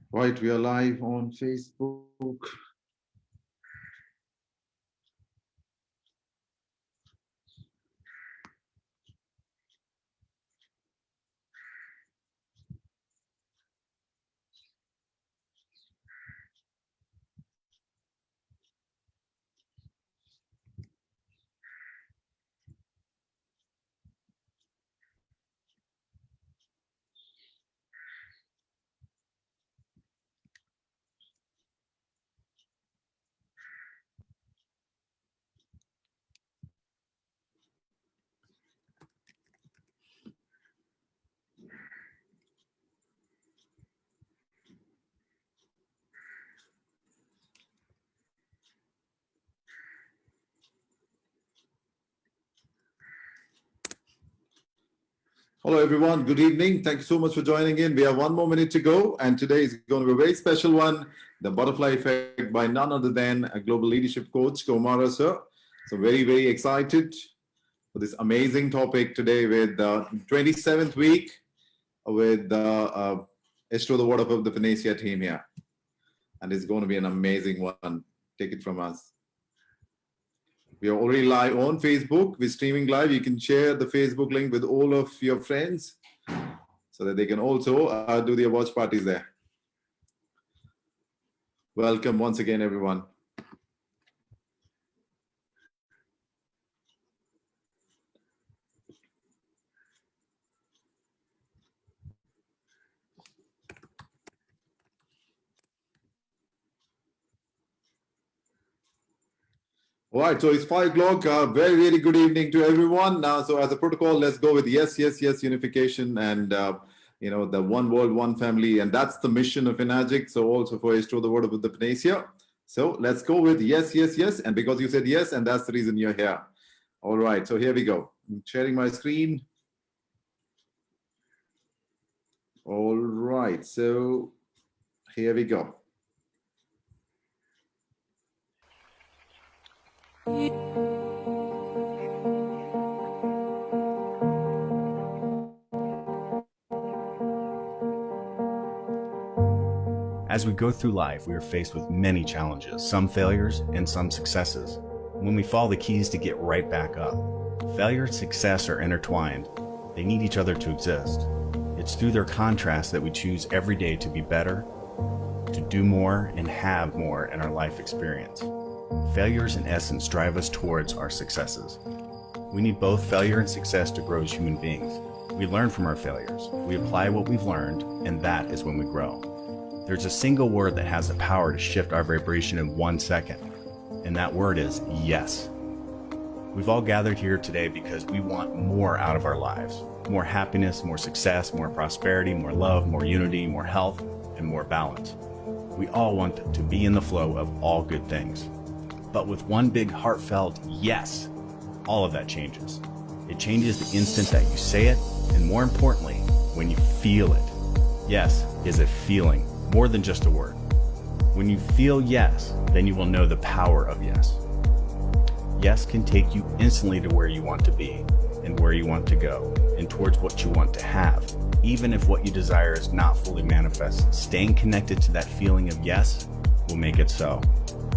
Right, we are live on Facebook. Hello, everyone. Good evening. Thank you so much for joining in. We have one more minute to go, and today is going to be a very special one, the butterfly effect by none other than a global leadership coach, Coumara, sir. So very, very excited for this amazing topic today with the 27th week with the Estro, the Word of the Phoenicia team here. And it's going to be an amazing one. Take it from us. We are already live on Facebook. We're streaming live. You can share the Facebook link with all of your friends so that they can also do their watch parties there. Welcome once again, everyone. All right, so it's 5 o'clock. Very, very good evening to everyone. So as a protocol, let's go with yes, yes, yes, unification and, the one world, one family. And that's the mission of Enagic. So also for Estro, the word of the Phoenicia. So let's go with yes, yes, yes. And because you said yes, and that's the reason you're here. All right, so here we go. I'm sharing my screen. All right, so here we go. As we go through life, we are faced with many challenges, some failures and some successes. When we fall, the key is to get right back up. Failure and success are intertwined. They need each other to exist. It's through their contrast that we choose every day to be better, to do more, and have more in our life experience. Failures, in essence, drive us towards our successes. We need both failure and success to grow as human beings. We learn from our failures. We apply what we've learned, and that is when we grow. There's a single word that has the power to shift our vibration in 1 second, and that word is yes. We've all gathered here today because we want more out of our lives. More happiness, more success, more prosperity, more love, more unity, more health, and more balance. We all want to be in the flow of all good things. But with one big heartfelt yes, all of that changes. It changes the instant that you say it, and more importantly, when you feel it. Yes is a feeling, more than just a word. When you feel yes, then you will know the power of yes. Yes can take you instantly to where you want to be and where you want to go and towards what you want to have. Even if what you desire is not fully manifest, staying connected to that feeling of yes will make it so.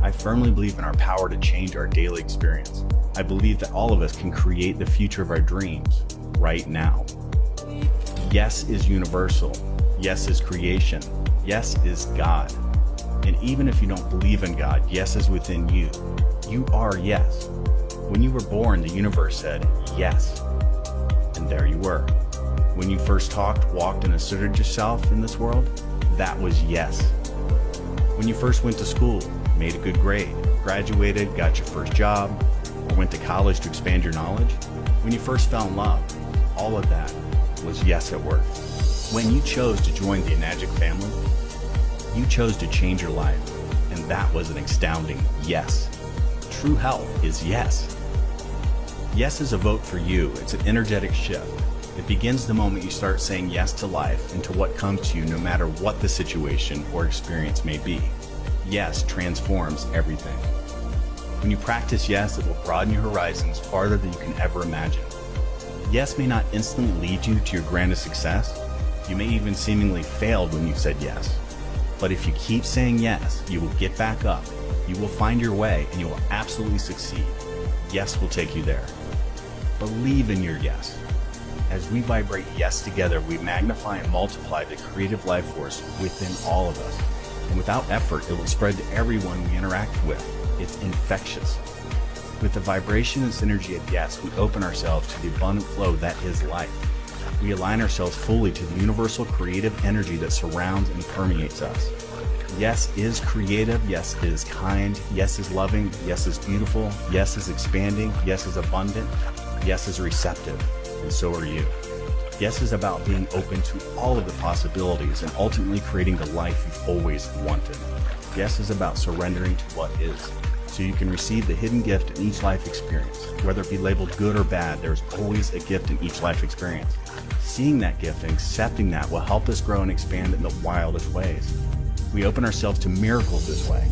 I firmly believe in our power to change our daily experience. I believe that all of us can create the future of our dreams right now. Yes is universal. Yes is creation. Yes is God. And even if you don't believe in God, yes is within you. You are yes. When you were born, the universe said yes. And there you were. When you first talked, walked, and asserted yourself in this world, that was yes. When you first went to school, made a good grade, graduated, got your first job, or went to college to expand your knowledge, when you first fell in love, all of that was yes at work. When you chose to join the Enagic family, you chose to change your life, and that was an astounding yes. True health is yes. Yes is a vote for you. It's an energetic shift. It begins the moment you start saying yes to life and to what comes to you, no matter what the situation or experience may be. Yes transforms everything. When you practice yes, it will broaden your horizons farther than you can ever imagine. Yes may not instantly lead you to your grandest success. You may even seemingly fail when you said yes. But if you keep saying yes, you will get back up, you will find your way, and you will absolutely succeed. Yes will take you there. Believe in your yes. As we vibrate yes together, we magnify and multiply the creative life force within all of us. And without effort, it will spread to everyone we interact with. It's infectious. With the vibration and synergy of yes, we open ourselves to the abundant flow that is life. We align ourselves fully to the universal creative energy that surrounds and permeates us. Yes is creative, yes is kind, yes is loving, yes is beautiful, yes is expanding, yes is abundant, yes is receptive, and so are you. Yes is about being open to all of the possibilities and ultimately creating the life you've always wanted. Yes is about surrendering to what is, so you can receive the hidden gift in each life experience. Whether it be labeled good or bad, there's always a gift in each life experience. Seeing that gift and accepting that will help us grow and expand in the wildest ways. We open ourselves to miracles this way.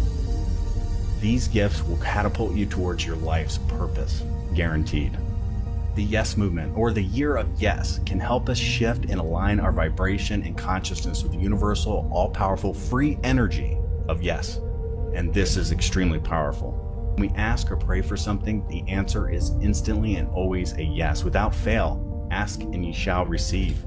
These gifts will catapult you towards your life's purpose, guaranteed. The Yes Movement, or the Year of Yes, can help us shift and align our vibration and consciousness with the universal, all-powerful, free energy of yes. And this is extremely powerful. When we ask or pray for something, the answer is instantly and always a yes. Without fail, ask and ye shall receive.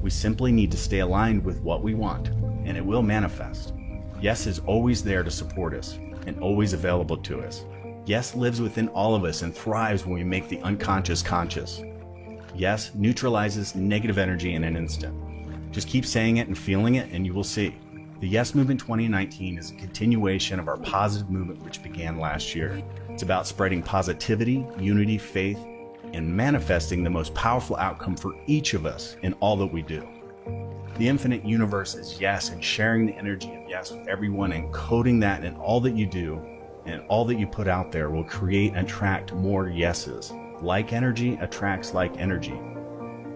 We simply need to stay aligned with what we want, and it will manifest. Yes is always there to support us and always available to us. Yes lives within all of us and thrives when we make the unconscious conscious. Yes neutralizes negative energy in an instant. Just keep saying it and feeling it, and you will see. The Yes Movement 2019 is a continuation of our positive movement which began last year. It's about spreading positivity, unity, faith, and manifesting the most powerful outcome for each of us in all that we do. The infinite universe is yes, and sharing the energy of yes with everyone and coding that in all that you do and all that you put out there will create and attract more yeses. Like energy attracts like energy.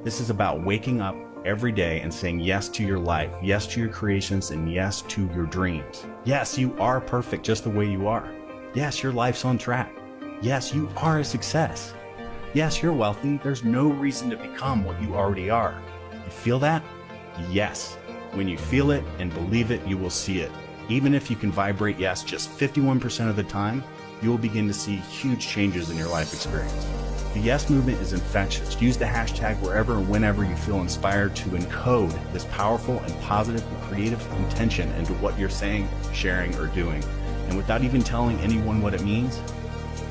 This is about waking up every day and saying yes to your life, yes to your creations, and yes to your dreams. Yes, you are perfect just the way you are. Yes, your life's on track. Yes, you are a success. Yes, you're wealthy. There's no reason to become what you already are. You feel that? Yes. When you feel it and believe it, you will see it. Even if you can vibrate yes just 51% of the time, you will begin to see huge changes in your life experience. The Yes Movement is infectious. Use the hashtag wherever and whenever you feel inspired to encode this powerful and positive and creative intention into what you're saying, sharing, or doing. And without even telling anyone what it means,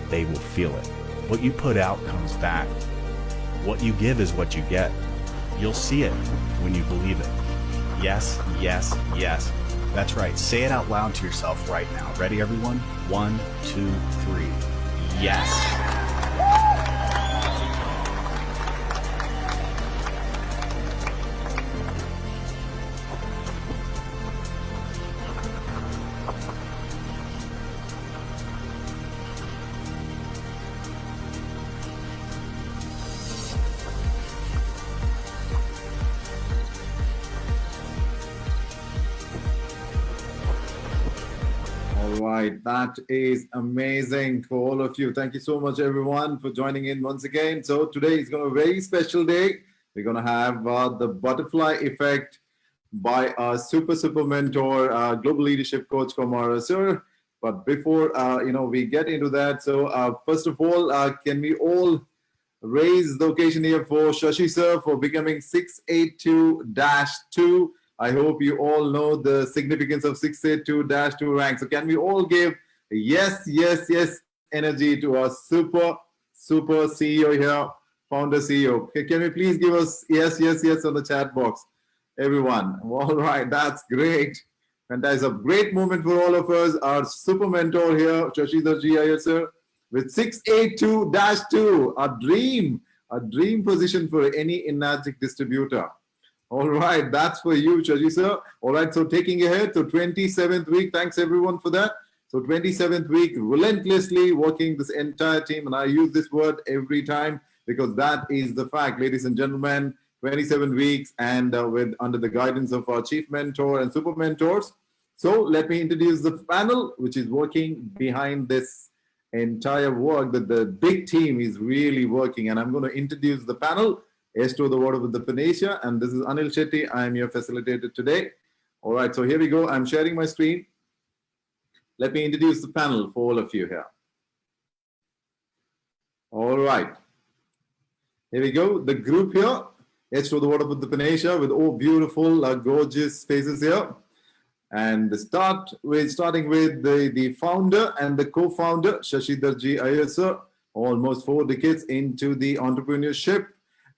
they will feel it. What you put out comes back. What you give is what you get. You'll see it when you believe it. Yes, yes, yes. That's right. Say it out loud to yourself right now. Ready, everyone? 1, 2, 3. Yes. All right, that is amazing for all of you. Thank you so much, everyone, for joining in once again. So today is going to be a very special day. We're going to have the butterfly effect by our super mentor, global leadership coach Coumara sir. But before we get into that, so first of all, can we all raise the occasion here for Shashi sir for becoming 682-2. I hope you all know the significance of 682-2 rank. So can we all give yes, yes, yes energy to our super CEO here, founder CEO. Can we please give us yes, yes, yes on the chat box, everyone? All right, that's great. And that is a great moment for all of us. Our super mentor here, Shashidhar Ji, sir, with 682-2, a dream position for any energetic distributor. All right, that's for you, Shaji sir. All right, so taking ahead to 27th week. Thanks everyone for that. So 27th week, relentlessly working this entire team. And I use this word every time because that is the fact, ladies and gentlemen. 27 weeks and with under the guidance of our chief mentor and super mentors. So let me introduce the panel, which is working behind this entire work that the big team is really working. And I'm going to introduce the panel. Esto the word of the Phoenicia, and this is Anil Shetty. I am your facilitator today. All right, so here we go. I'm sharing my screen. Let me introduce the panel for all of you here. All right. Here we go. The group here. It's to the water with the Panesha with all beautiful, gorgeous faces here. And starting with the founder and the co-founder, Shashidarji Iyer sir, almost 4 decades into the entrepreneurship,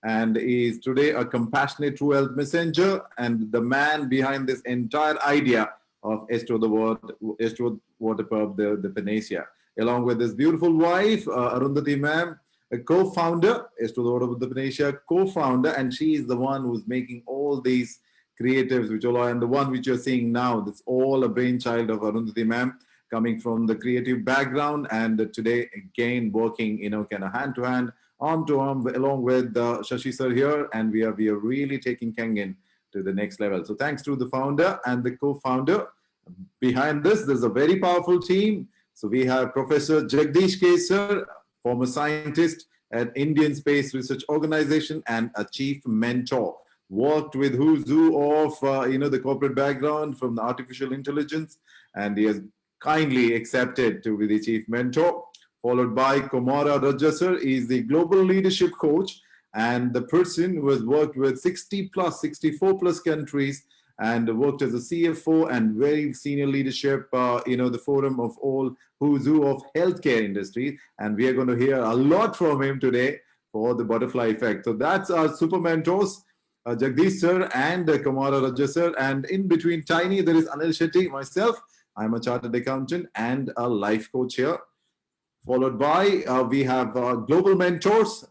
and is today a compassionate true health messenger and the man behind this entire idea of Estro Water Pub, the Panacea, along with his beautiful wife, Arundhati ma'am, a co-founder, Estro Water with the Panacea, co-founder, and she is the one who's making all these creatives, which all are, and the one which you're seeing now, that's all a brainchild of Arundhati ma'am, coming from the creative background, and today again working, kind of hand to hand, arm to arm, along with Shashi sir here, and we are really taking Kangen to the next level. So thanks to the founder and the co-founder. Behind this, there's a very powerful team. So we have Professor Jagdish K sir, former scientist at Indian Space Research Organization and a chief mentor. Worked with who's who of the corporate background from the artificial intelligence, and he has kindly accepted to be the chief mentor. Followed by Coumara Radja sir, is the global leadership coach and the person who has worked with 64 plus countries and worked as a CFO and very senior leadership, the forum of all who's who of healthcare industry. And we are going to hear a lot from him today for the butterfly effect. So that's our super mentors. Jagdish sir and Coumara Radja sir, and in between Tiny there is Anil Shetty, myself. I'm a chartered accountant and a life coach here. Followed by we have global mentors,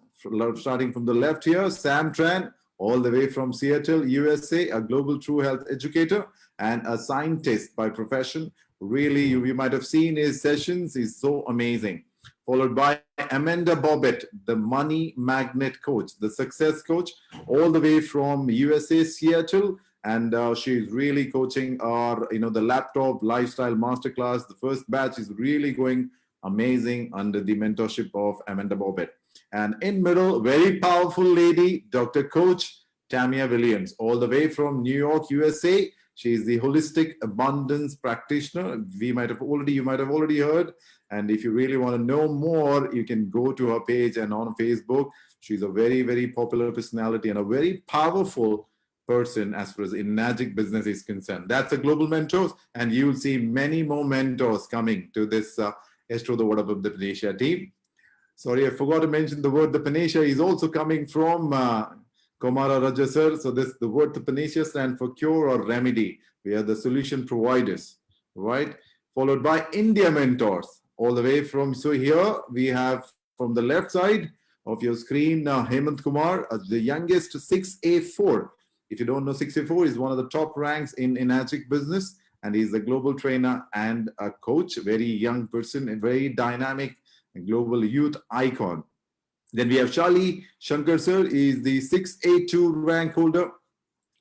starting from the left here, Sam Tran, all the way from Seattle, USA, a global true health educator and a scientist by profession. Really, you might have seen his sessions. He's so amazing. Followed by Amanda Bobbitt, the money magnet coach, the success coach, all the way from USA, Seattle. And she's really coaching our, the laptop lifestyle masterclass. The first batch is really going amazing under the mentorship of Amanda Bobbitt. And in middle, very powerful lady, Dr. Coach Tamia Williams, all the way from New York, USA. She's the holistic abundance practitioner. You might have already heard. And if you really want to know more, you can go to her page and on Facebook. She's a very, very popular personality and a very powerful person as far as Enagic business is concerned. That's a global mentors, and you will see many more mentors coming to this Estro the Word of the Panacea team. Sorry, I forgot to mention the word the Panacea is also coming from Coumara Radja sir. So the word the Panacea stands for cure or remedy. We are the solution providers, right? Followed by India mentors, all the way from, so here we have from the left side of your screen, Hemant Kumar, the youngest 6A4. If you don't know, 6A4 is one of the top ranks in Enagic business, and he's a global trainer and a coach, very young person, a very dynamic global youth icon. Then we have Charlie Shankar sir, is the 6A2 rank holder.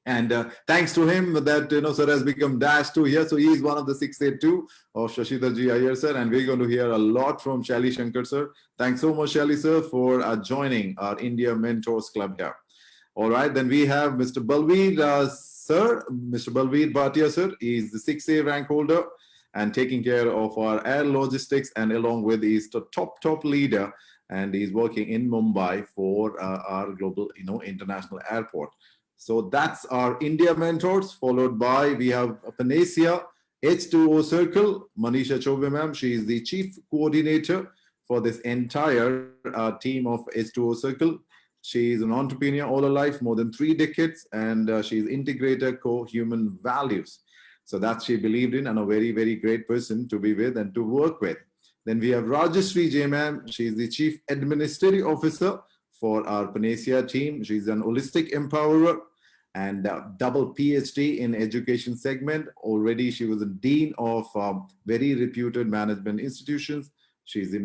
And thanks to him that, sir has become -2 here. So he is one of the 6A2 of Shashidarji Iyer sir. And we're going to hear a lot from Charlie Shankar sir. Thanks so much, Charlie sir, for joining our India Mentors Club here. All right, then we have Mr. Balveer sir, Mr. Balveer Bhatia sir is the 6A rank holder and taking care of our air logistics, and along with he's the top leader, and he's working in Mumbai for our global, international airport. So that's our India mentors, followed by we have Panacea H2O Circle, Manisha Chobe ma'am. She is the chief coordinator for this entire team of H2O Circle. She is an entrepreneur all her life, more than 3 decades, and she's integrator co-human values. So that she believed in, and a very, very great person to be with and to work with. Then we have Rajashree J ma'am. She's the chief administrative officer for our Panacea team. She's an holistic empowerer and double PhD in education segment. Already she was a dean of very reputed management institutions. She's the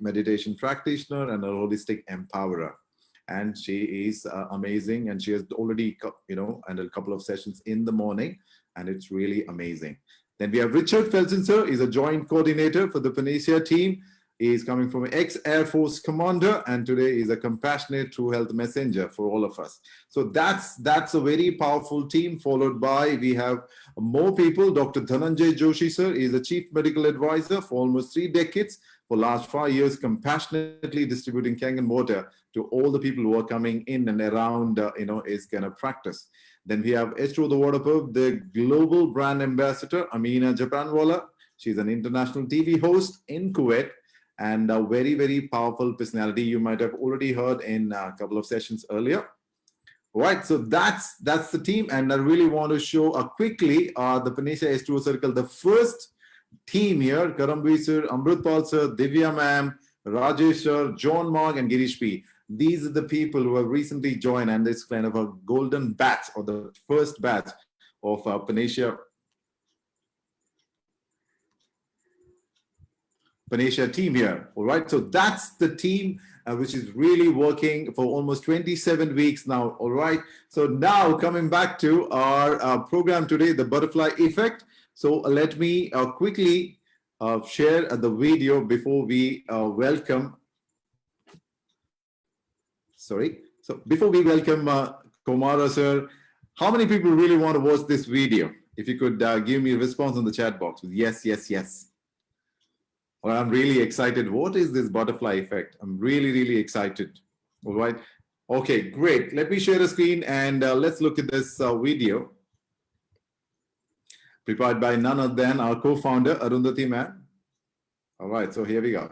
meditation practitioner and a holistic empowerer. And she is amazing. And she has already, and a couple of sessions in the morning. And it's really amazing. Then we have Richard Felsen, sir. He's a joint coordinator for the Panacea team. He is coming from ex-Air Force commander, and today is a compassionate true health messenger for all of us. So that's a very powerful team. Followed by, we have more people. Dr. Dhananjay Joshi sir is a chief medical advisor for almost 3 decades. For last 5 years, compassionately distributing Kangen water to all the people who are coming in and around, his kind of practice. Then we have H2 the Water Pub, the global brand ambassador, Amina Japanwala. She's an international TV host in Kuwait and a very, very powerful personality. You might have already heard in a couple of sessions earlier. Right, so that's the team, and I really want to show quickly the Panisha H2O Circle, the first team here: Karambir sir, Amritpal sir, Divya ma'am, Rajesh sir, John Mark, and Girish P. These are the people who have recently joined, and it's kind of a golden batch, or the first batch of Panisha team here. All right, so that's the team which is really working for almost 27 weeks now. All right, so now coming back to our program today, the butterfly effect. So let me quickly share the video before we welcome. Sorry. So before we welcome Coumara sir, how many people really want to watch this video? If you could give me a response on the chat box with yes, yes, yes. Well, I'm really excited. What is this butterfly effect? I'm really, really excited. All right. Okay, great. Let me share the screen and let's look at this video prepared by none other than our co-founder, Arundhati ma'am. All right, so here we go.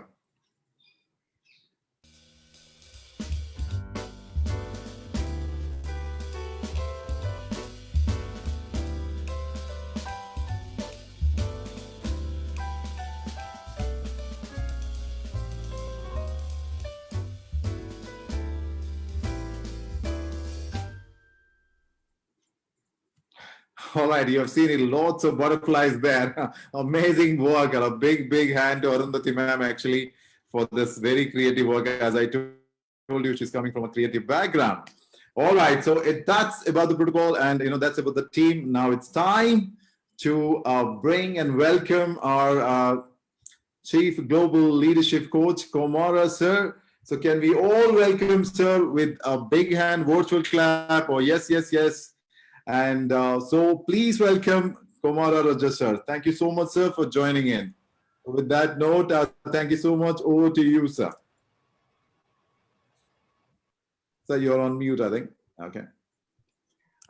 All right, you have seen it, lots of butterflies there. Amazing work, and a big, big hand to Arundhati ma'am actually for this very creative work. As I told you, she's coming from a creative background. All right, so that's about the protocol, and that's about the team. Now it's time to bring and welcome our Chief Global Leadership Coach, Coumara sir. So can we all welcome sir with a big hand, virtual clap, or yes, yes, yes. And so please welcome Coumara Radja sir. Thank you so much, sir, for joining in. With that note, thank you so much. Over to you, sir. Sir, you're on mute, I think. Okay.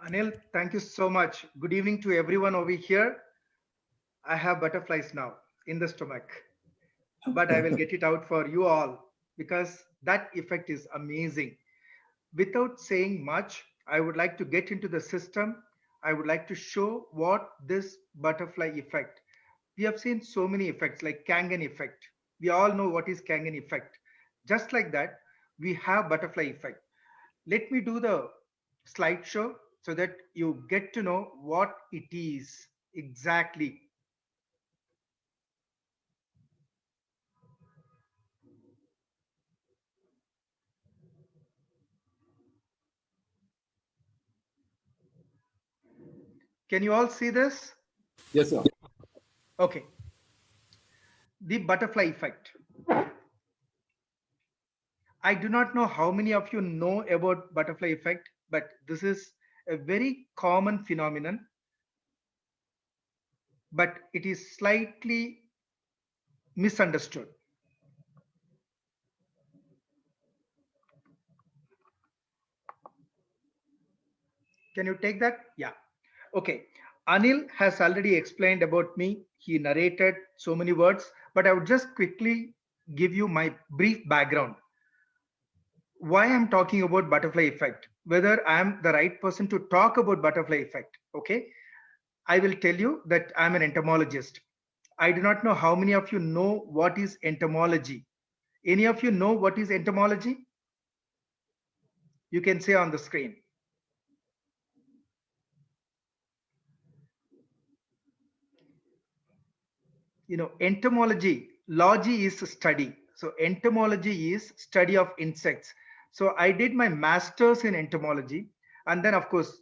Anil, thank you so much. Good evening to everyone over here. I have butterflies now in the stomach, but I will get it out for you all because that effect is amazing. Without saying much, I would like to get into the system. I would like to show what this butterfly effect. We have seen so many effects like Kangen effect. We all know what is Kangen effect. Just like that, we have butterfly effect. Let me do the slideshow so that you get to know what it is exactly. Can you all see this? Yes, sir. Okay. The butterfly effect. I do not know how many of you know about butterfly effect, but this is a very common phenomenon, but it is slightly misunderstood. Can you take that? Yeah. Okay. Anil has already explained about me. He narrated so many words, but I would just quickly give you my brief background. Why I'm talking about butterfly effect, whether I'm the right person to talk about butterfly effect. Okay. I will tell you that I'm an entomologist. I do not know how many of you know what is entomology. Any of you know what is entomology? You can say on the screen. Entomology, logy is study. So entomology is study of insects. So I did my master's in entomology, and then of course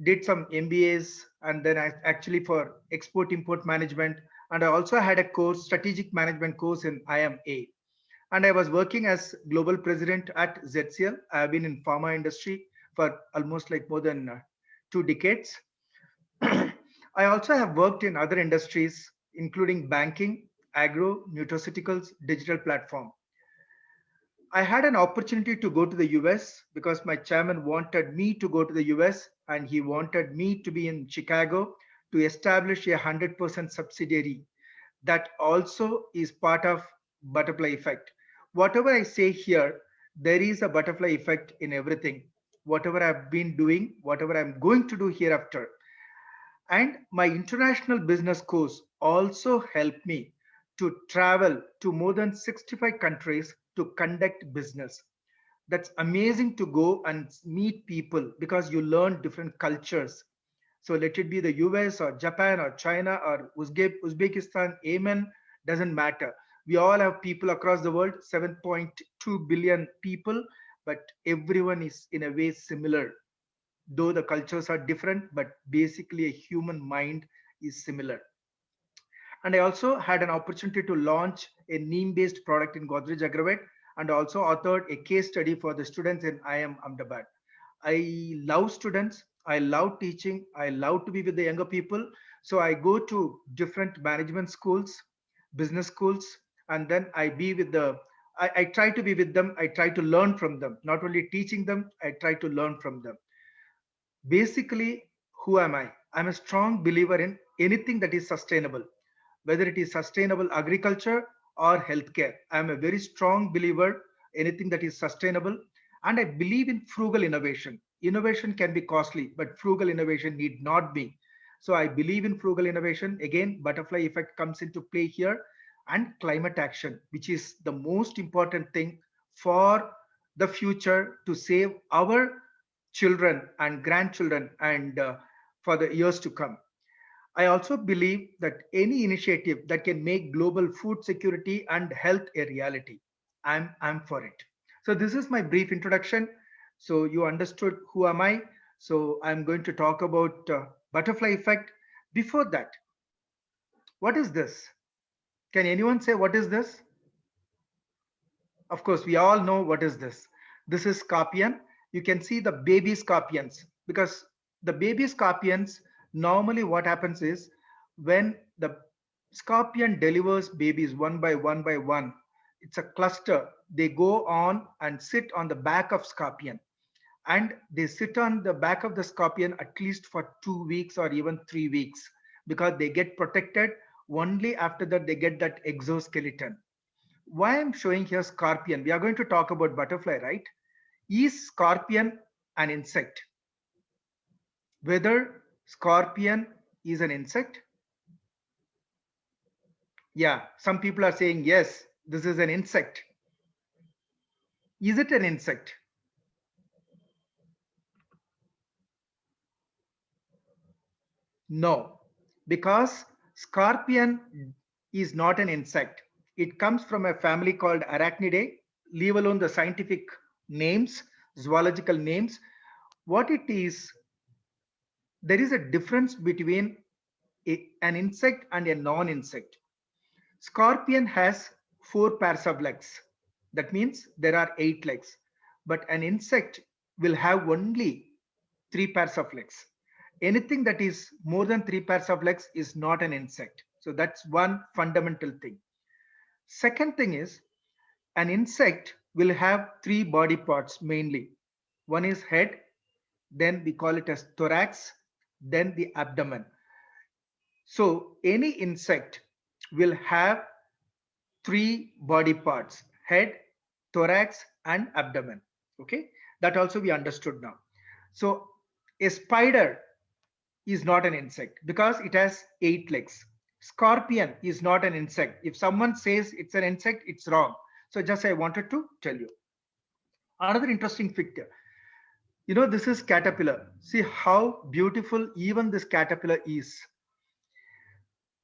did some MBAs, and then I actually for export import management, and I also had a course, strategic management course in IMA. and I was working as global president at ZCL. I have been in pharma industry for almost like more than 2 decades. I also have worked in other industries, including banking, agro, nutraceuticals, digital platform. I had an opportunity to go to the US because my chairman wanted me to go to the US and he wanted me to be in Chicago to establish a 100% subsidiary that also is part of butterfly effect. Whatever I say here, there is a butterfly effect in everything. Whatever I've been doing, whatever I'm going to do hereafter, and my international business course also helped me to travel to more than 65 countries to conduct business. That's amazing to go and meet people because you learn different cultures. So let it be the US or Japan or China or Uzbekistan, Yemen, doesn't matter. We all have people across the world, 7.2 billion people, but everyone is in a way similar, though the cultures are different, but basically a human mind is similar. And I also had an opportunity to launch a neem-based product in Godrej Agrovet and also authored a case study for the students in IIM Ahmedabad. I love students. I love teaching. I love to be with the younger people. So I go to different management schools, business schools, and then I try to be with them. I try to learn from them. Not only teaching them, I try to learn from them. Basically, who am I? I'm a strong believer in anything that is sustainable, whether it is sustainable agriculture or healthcare. I'm a very strong believer anything that is sustainable, and I believe in frugal innovation. Innovation can be costly, but frugal innovation need not be. So I believe in frugal innovation. Again, butterfly effect comes into play here, and climate action, which is the most important thing for the future to save our children and grandchildren and for the years to come. I also believe that any initiative that can make global food security and health a reality, I'm for it. So this is my brief introduction. So you understood who am I. So I'm going to talk about butterfly effect. Before that, what is this? Can anyone say what is this? Of course, we all know what is this. This is scorpion. You can see the baby scorpions because the baby scorpions, normally what happens is when the scorpion delivers babies one by one, it's a cluster. They go on and sit on the back of scorpion, and they sit on the back of the scorpion at least for 2 weeks or even 3 weeks because they get protected. Only after that they get that exoskeleton. Why I'm showing here scorpion? We are going to talk about butterfly, right? Is scorpion an insect? Whether scorpion is an insect? Yeah, some people are saying yes, this is an insect. Is it an insect? No, because scorpion is not an insect. It comes from a family called Arachnidae, leave alone the scientific names, zoological names. What it is, there is a difference between an insect and a non-insect. Scorpion has 4 pairs of legs. That means there are 8 legs. But an insect will have only 3 pairs of legs. Anything that is more than 3 pairs of legs is not an insect. So that's one fundamental thing. Second thing is an insect will have 3 body parts mainly. One is head, then we call it as thorax, then the abdomen. So any insect will have 3 body parts: head, thorax, and abdomen. Okay, that also we understood now. So a spider is not an insect because it has 8 legs. Scorpion is not an insect. If someone says it's an insect, it's wrong. So just I wanted to tell you. Another interesting picture. This is caterpillar. See how beautiful even this caterpillar is.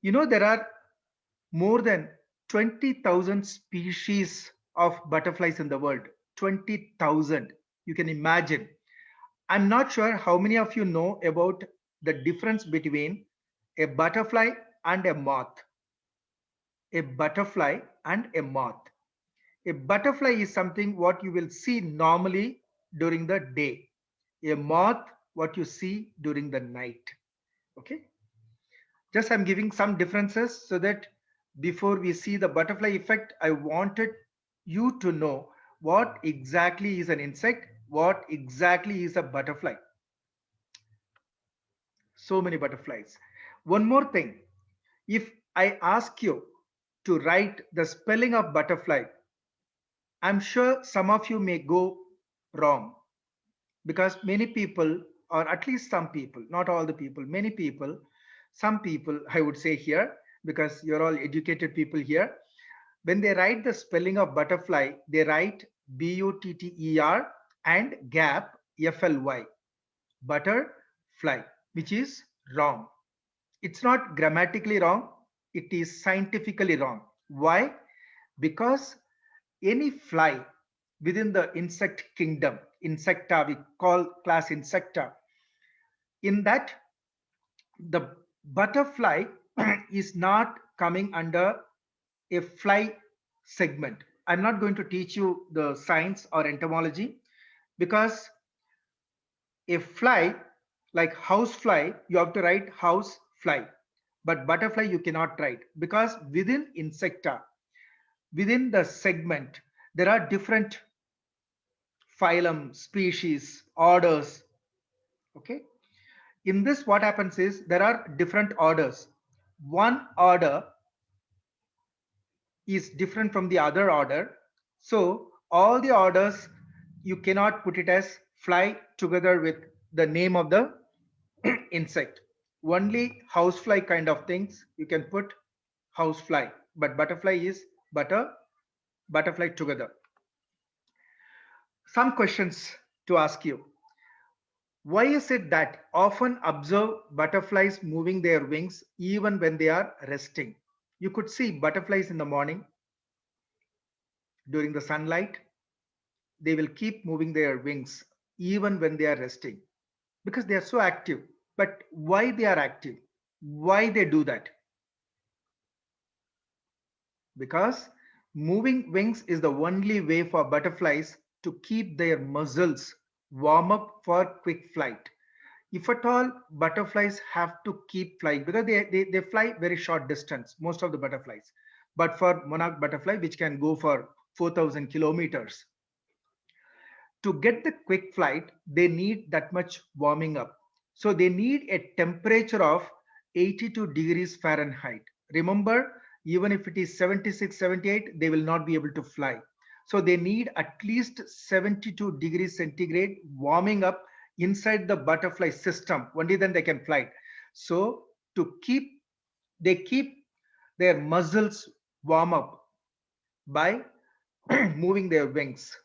There are more than 20,000 species of butterflies in the world. 20,000. You can imagine. I'm not sure how many of you know about the difference between a butterfly and a moth. A butterfly and a moth. A butterfly is something what you will see normally during the day. A moth, what you see during the night. Okay. Just I'm giving some differences so that before we see the butterfly effect, I wanted you to know what exactly is an insect, what exactly is a butterfly. So many butterflies. One more thing, if I ask you to write the spelling of butterfly, I'm sure some of you may go wrong because many people, or at least some people, not all the people, many people, some people, I would say here, because you're all educated people here, when they write the spelling of butterfly, they write Butter and gap FLY, butterfly, which is wrong. It's not grammatically wrong, it is scientifically wrong. Why? Because any fly within the insect kingdom, insecta, we call class insecta, in that the butterfly is not coming under a fly segment. I'm not going to teach you the science or entomology because a fly, like house fly, you have to write house fly, but butterfly you cannot write because within insecta, within the segment, there are different phylum, species, orders. Okay. In this, what happens is there are different orders. One order is different from the other order. So all the orders, you cannot put it as fly together with the name of the insect. Only housefly kind of things you can put housefly, but butterfly is butterfly together. Some questions to ask you. Why is it that often observe butterflies moving their wings even when they are resting? You could see butterflies in the morning during the sunlight. They will keep moving their wings even when they are resting because they are so active. But why they are active? Why they do that? Because moving wings is the only way for butterflies to keep their muscles warm up for quick flight. If at all butterflies have to keep flying because they fly very short distance, most of the butterflies, but for monarch butterfly which can go for 4,000 kilometers, to get the quick flight they need that much warming up, so they need a temperature of 82 degrees Fahrenheit. Remember, even if it is 76, 78, they will not be able to fly. So they need at least 72 degrees centigrade warming up inside the butterfly system, only then they can fly. So to keep, they keep their muscles warm up by moving their wings.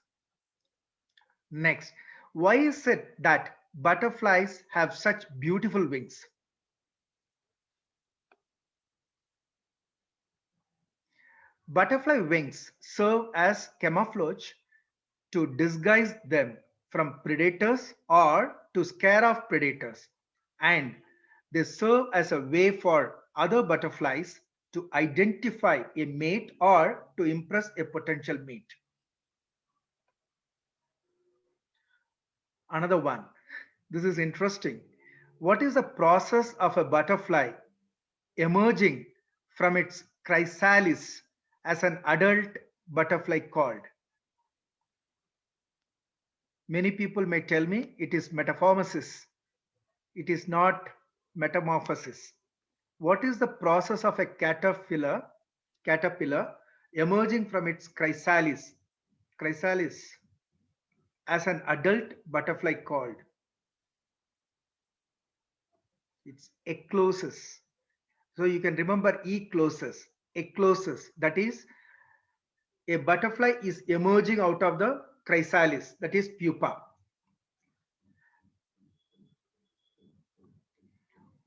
Next, why is it that butterflies have such beautiful wings? Butterfly wings serve as camouflage to disguise them from predators or to scare off predators, and they serve as a way for other butterflies to identify a mate or to impress a potential mate. Another one. This is interesting. What is the process of a butterfly emerging from its chrysalis as an adult butterfly called? Many people may tell me it is metamorphosis. It is not metamorphosis. What is the process of a caterpillar emerging from its chrysalis as an adult butterfly called? It's eclosis. So you can remember eclosis. Eclosis, that is, a butterfly is emerging out of the chrysalis, that is pupa.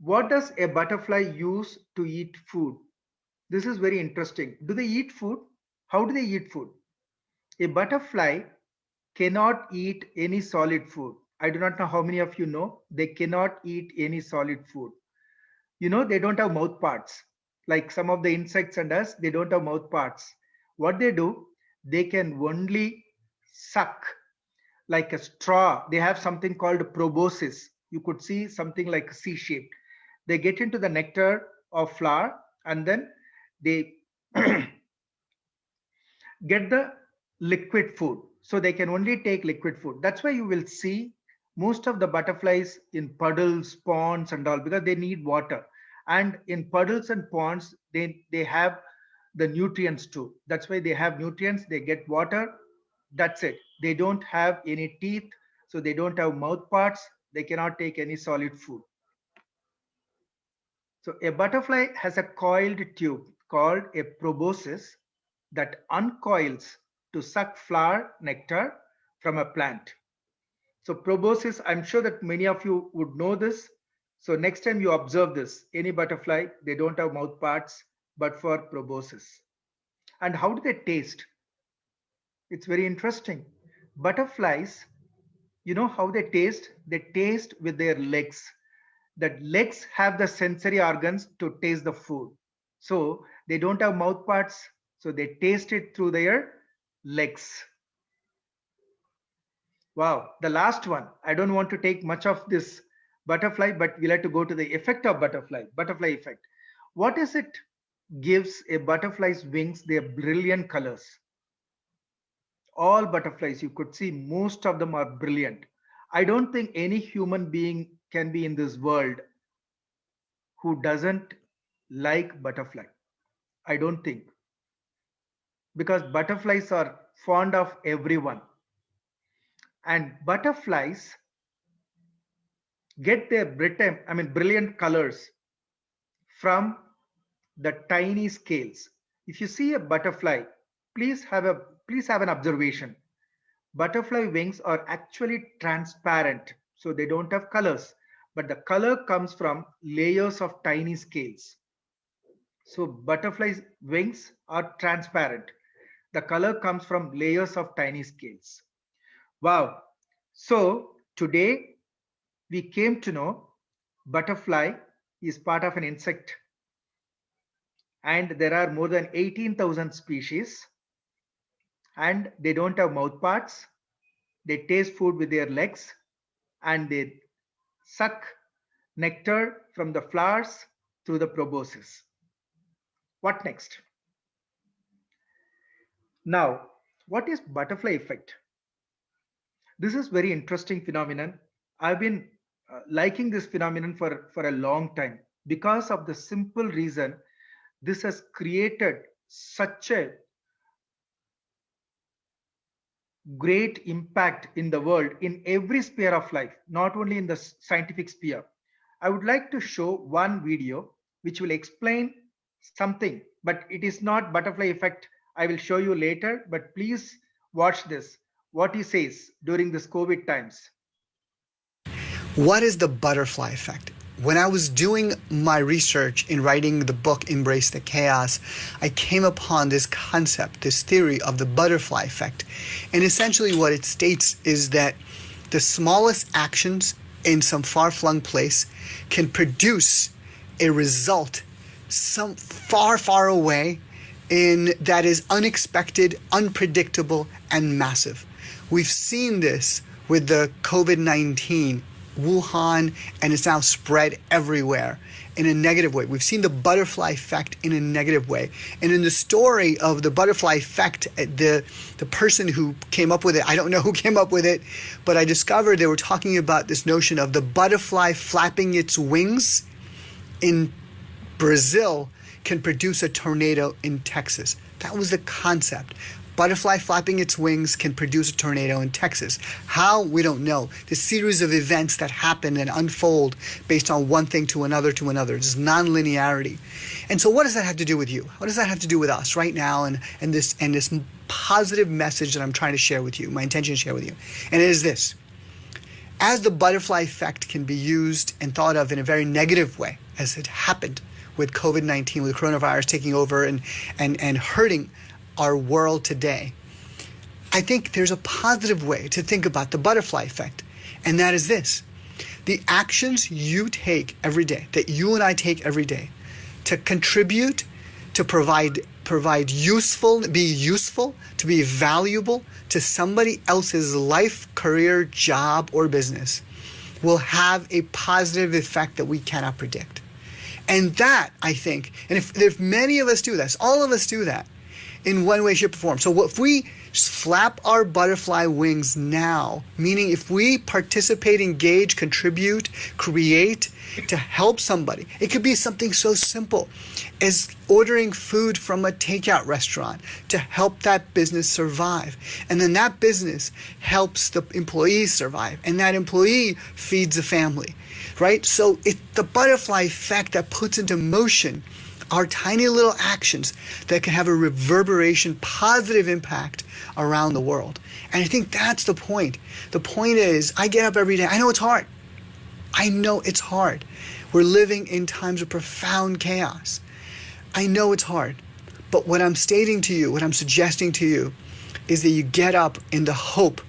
What does a butterfly use to eat food? This is very interesting. Do they eat food? How do they eat food? A butterfly cannot eat any solid food. I do not know how many of you know they cannot eat any solid food. You know, they don't have mouth parts. Like some of the insects and us, they don't have mouth parts. What they do, they can only suck like a straw. They have something called proboscis. You could see something like C shaped. They get into the nectar of flower and then they get the liquid food. So they can only take liquid food. That's why you will see most of the butterflies in puddles, ponds, and all, because they need water. And in puddles and ponds, they have the nutrients too. That's why they have nutrients, they get water. That's it. They don't have any teeth, so they don't have mouth parts, they cannot take any solid food. So a butterfly has a coiled tube called a proboscis that uncoils to suck flower nectar from a plant. So proboscis, I'm sure that many of you would know this. So next time you observe this, any butterfly, they don't have mouth parts, but for proboscis. And how do they taste? It's very interesting. Butterflies, you know how they taste? They taste with their legs. That legs have the sensory organs to taste the food. So they don't have mouth parts, so they taste it through their legs. Wow, the last one. I don't want to take much of this butterfly, but we'll have to go to the effect of butterfly effect. What is it gives a butterfly's wings their brilliant colors? All butterflies, you could see most of them are brilliant. I don't think any human being can be in this world who doesn't like butterfly. I don't think. Because butterflies are fond of everyone. And butterflies get their brilliant colors from the tiny scales. If you see a butterfly, please have an observation. Butterfly wings are actually transparent, so they don't have colors, but the color comes from layers of tiny scales. So butterflies wings are transparent. The color comes from layers of tiny scales. Wow. So today we came to know butterfly is part of an insect, and there are more than 18,000 species, and they don't have mouth parts. They taste food with their legs, and they suck nectar from the flowers through the proboscis. What next? Now, what is butterfly effect? This is very interesting phenomenon. I've been liking this phenomenon for a long time because of the simple reason this has created such a great impact in the world in every sphere of life, not only in the scientific sphere. I would like to show one video which will explain something, but it is not butterfly effect. I will show you later, but please watch this, what he says during this COVID times. What is the butterfly effect? When I was doing my research in writing the book Embrace the Chaos, I came upon this concept, this theory of the butterfly effect. And essentially what it states is that the smallest actions in some far-flung place can produce a result some far, far away in that is unexpected, unpredictable, and massive. We've seen this with the COVID-19 Wuhan, and it's now spread everywhere in a negative way. We've seen the butterfly effect in a negative way. And in the story of the butterfly effect, the person who came up with it, I don't know who came up with it, but I discovered they were talking about this notion of the butterfly flapping its wings in Brazil can produce a tornado in Texas. That was the concept. Butterfly flapping its wings can produce a tornado in Texas. How? We don't know. The series of events that happen and unfold based on one thing to another. It's non-linearity. And so what does that have to do with you? What does that have to do with us right now and this positive message that I'm trying to share with you, my intention to share with you? And it is this. As the butterfly effect can be used and thought of in a very negative way, as it happened with COVID-19, with coronavirus taking over and hurting our world today, I think there's a positive way to think about the butterfly effect, and that is this. The actions you take every day, that you and I take every day, to contribute, to provide be useful, to be valuable to somebody else's life, career, job, or business will have a positive effect that we cannot predict. And that, I think, and if many of us do this, all of us do that in one way, shape, or form. So if we flap our butterfly wings now, meaning if we participate, engage, contribute, create to help somebody, it could be something so simple as ordering food from a takeout restaurant to help that business survive. And then that business helps the employees survive, and that employee feeds the family, right? So it's the butterfly effect that puts into motion our tiny little actions that can have a reverberation, positive impact around the world. And I think that's the point. The point is, I get up every day. I know it's hard. I know it's hard. We're living in times of profound chaos. I know it's hard. But what I'm stating to you, what I'm suggesting to you, is that you get up in the hope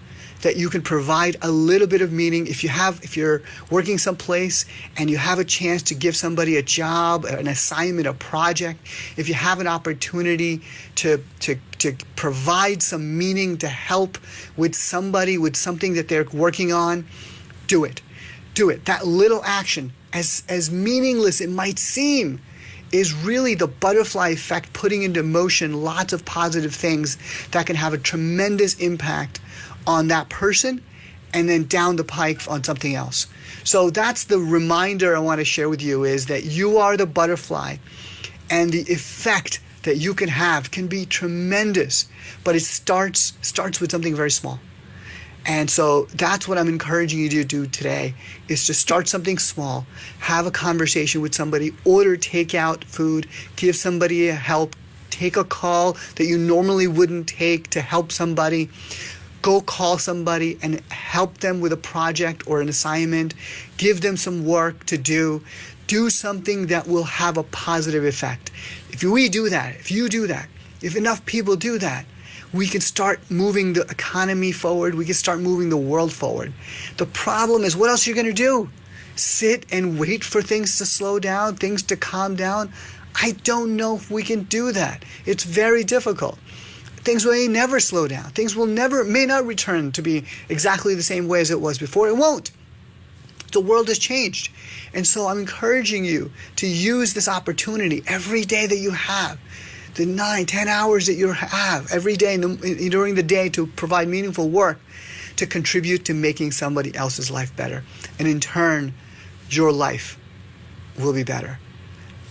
that you can provide a little bit of meaning. If you're working someplace and you have a chance to give somebody a job, an assignment, a project, if you have an opportunity to provide some meaning, to help with somebody with something that they're working on, do it. Do it. That little action, as meaningless it might seem, is really the butterfly effect, putting into motion lots of positive things that can have a tremendous impact on that person and then down the pike on something else. So that's the reminder I want to share with you, is that you are the butterfly, and the effect that you can have can be tremendous, but it starts with something very small. And so that's what I'm encouraging you to do today, is to start something small, have a conversation with somebody, order takeout food, give somebody a help, take a call that you normally wouldn't take to help somebody. Go call somebody and help them with a project or an assignment. Give them some work to do. Do something that will have a positive effect. If we do that, if you do that, if enough people do that, we can start moving the economy forward. We can start moving the world forward. The problem is, what else are you going to do? Sit and wait for things to slow down, things to calm down? I don't know if we can do that. It's very difficult. Things may never slow down. Things may not return to be exactly the same way as it was before. It won't. The world has changed. And so I'm encouraging you to use this opportunity every day that you have, the 9-10 hours that you have every day during the day to provide meaningful work, to contribute to making somebody else's life better. And in turn, your life will be better.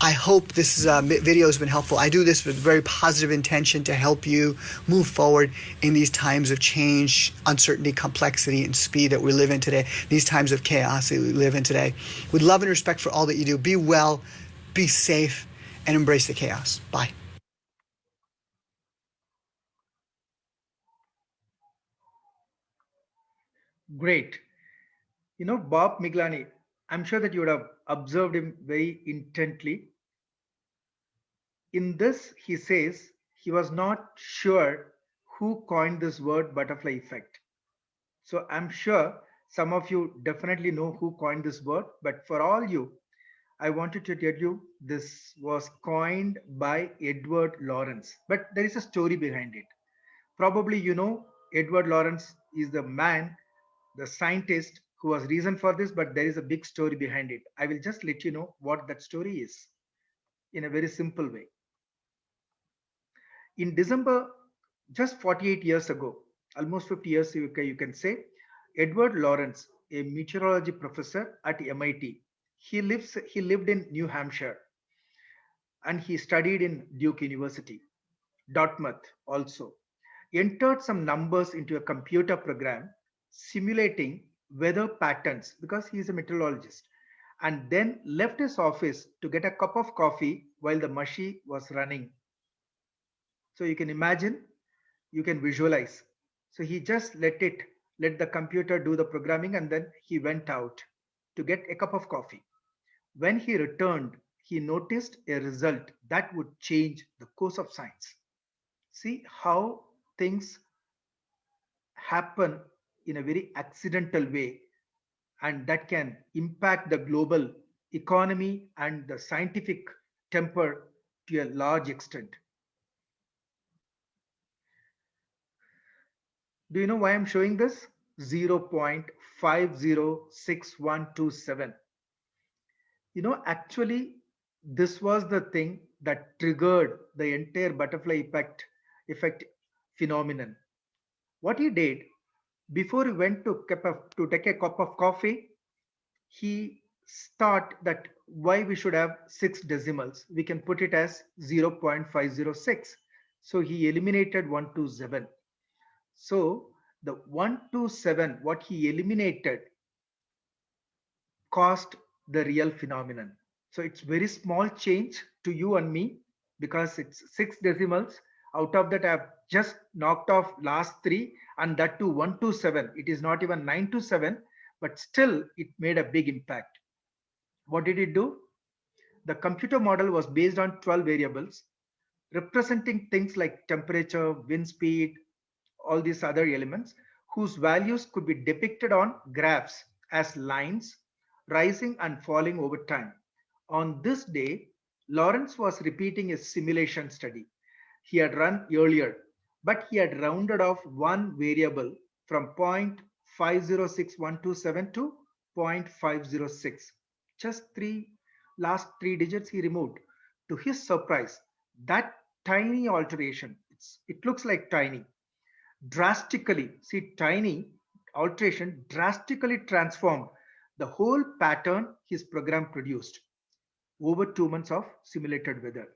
I hope this video has been helpful. I do this with very positive intention to help you move forward in these times of change, uncertainty, complexity, and speed that we live in today, these times of chaos that we live in today. With love and respect for all that you do, be well, be safe, and embrace the chaos. Bye. Great. Bob Miglani, I'm sure that you would have observed him very intently. In this, he says he was not sure who coined this word butterfly effect. So I'm sure some of you definitely know who coined this word, but for all you, I wanted to tell you this was coined by Edward Lawrence, but there is a story behind it. Probably Edward Lawrence is the man, the scientist who was reason for this, but there is a big story behind it. I will just let you know what that story is in a very simple way. In December, just 48 years ago, almost 50 years you can say, Edward Lawrence, a meteorology professor at MIT, he lived in New Hampshire, and he studied in Duke University, Dartmouth also, entered some numbers into a computer program simulating weather patterns because he is a meteorologist, and then left his office to get a cup of coffee while the machine was running. So you can imagine, you can visualize. So he just let the computer do the programming, and then he went out to get a cup of coffee. When he returned, he noticed a result that would change the course of science. See how things happen in a very accidental way, and that can impact the global economy and the scientific temper to a large extent. Do you know why I'm showing this? 0.506127. Actually, this was the thing that triggered the entire butterfly effect phenomenon. What he did before he went to take a cup of coffee, he thought that why we should have six decimals. We can put it as 0.506. So he eliminated 127. So the 127, what he eliminated, caused the real phenomenon. So it's very small change to you and me because it's six decimals. Out of that, I've just knocked off last three, and that to 127. It is not even 927, but still it made a big impact. What did it do? The computer model was based on 12 variables representing things like temperature, wind speed, all these other elements whose values could be depicted on graphs as lines rising and falling over time. On this day, Lawrence was repeating a simulation study he had run earlier, but he had rounded off one variable from 0.506127 to 0.506. Just last three digits he removed. To his surprise, that tiny alteration, it looks like tiny, tiny alteration drastically transformed the whole pattern his program produced over 2 months of simulated weather.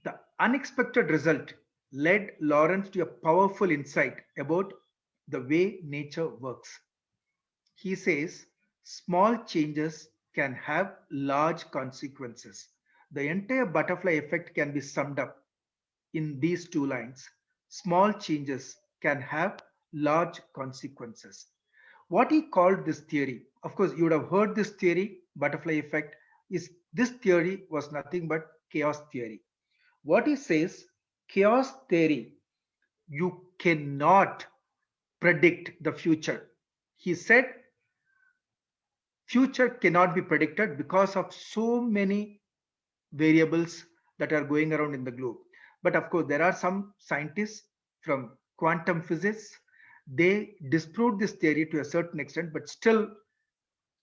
The unexpected result led Lawrence to a powerful insight about the way nature works. He says small changes can have large consequences. The entire butterfly effect can be summed up in these two lines. Small changes can have large consequences. What he called this theory, of course, you would have heard this theory, butterfly effect, is this theory was nothing but chaos theory. What he says, chaos theory, you cannot predict the future. He said future cannot be predicted because of so many variables that are going around in the globe. But of course, there are some scientists from quantum physics. They disproved this theory to a certain extent, but still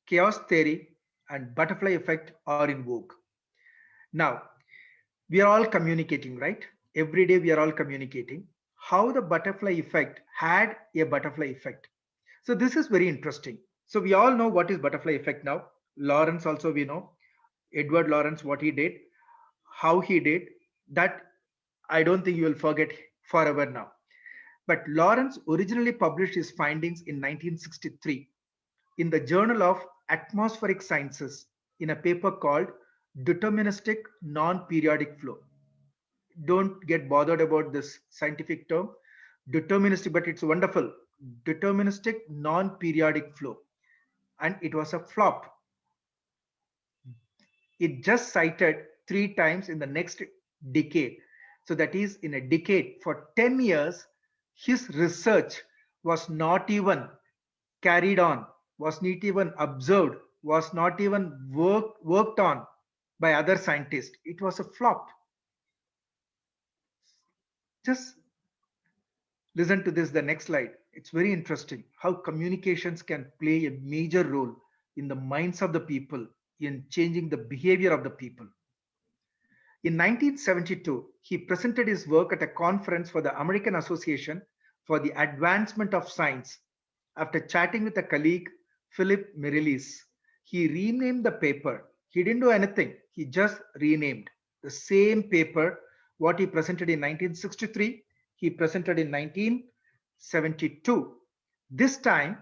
chaos theory and butterfly effect are in vogue. Now, we are all communicating, right? Every day we are all communicating. How the butterfly effect had a butterfly effect. So this is very interesting. So we all know what is butterfly effect now. Lawrence also we know. Edward Lawrence, what he did, how he did, that I don't think you will forget forever now. But Lawrence originally published his findings in 1963 in the Journal of Atmospheric Sciences in a paper called Deterministic Non-Periodic Flow. Don't get bothered about this scientific term, deterministic, but it's wonderful. Deterministic non-periodic flow. And it was a flop. It just cited three times in the next decade. So that is, in a decade, for 10 years, his research was not even carried on, was not even observed, was not even worked on by other scientists. It was a flop. Just listen to this, the next slide. It's very interesting how communications can play a major role in the minds of the people, in changing the behavior of the people. In 1972, he presented his work at a conference for the American Association for the Advancement of Science. After chatting with a colleague, Philip Mireles, he renamed the paper. He didn't do anything. He just renamed the same paper. What he presented in 1963, he presented in 1972. This time,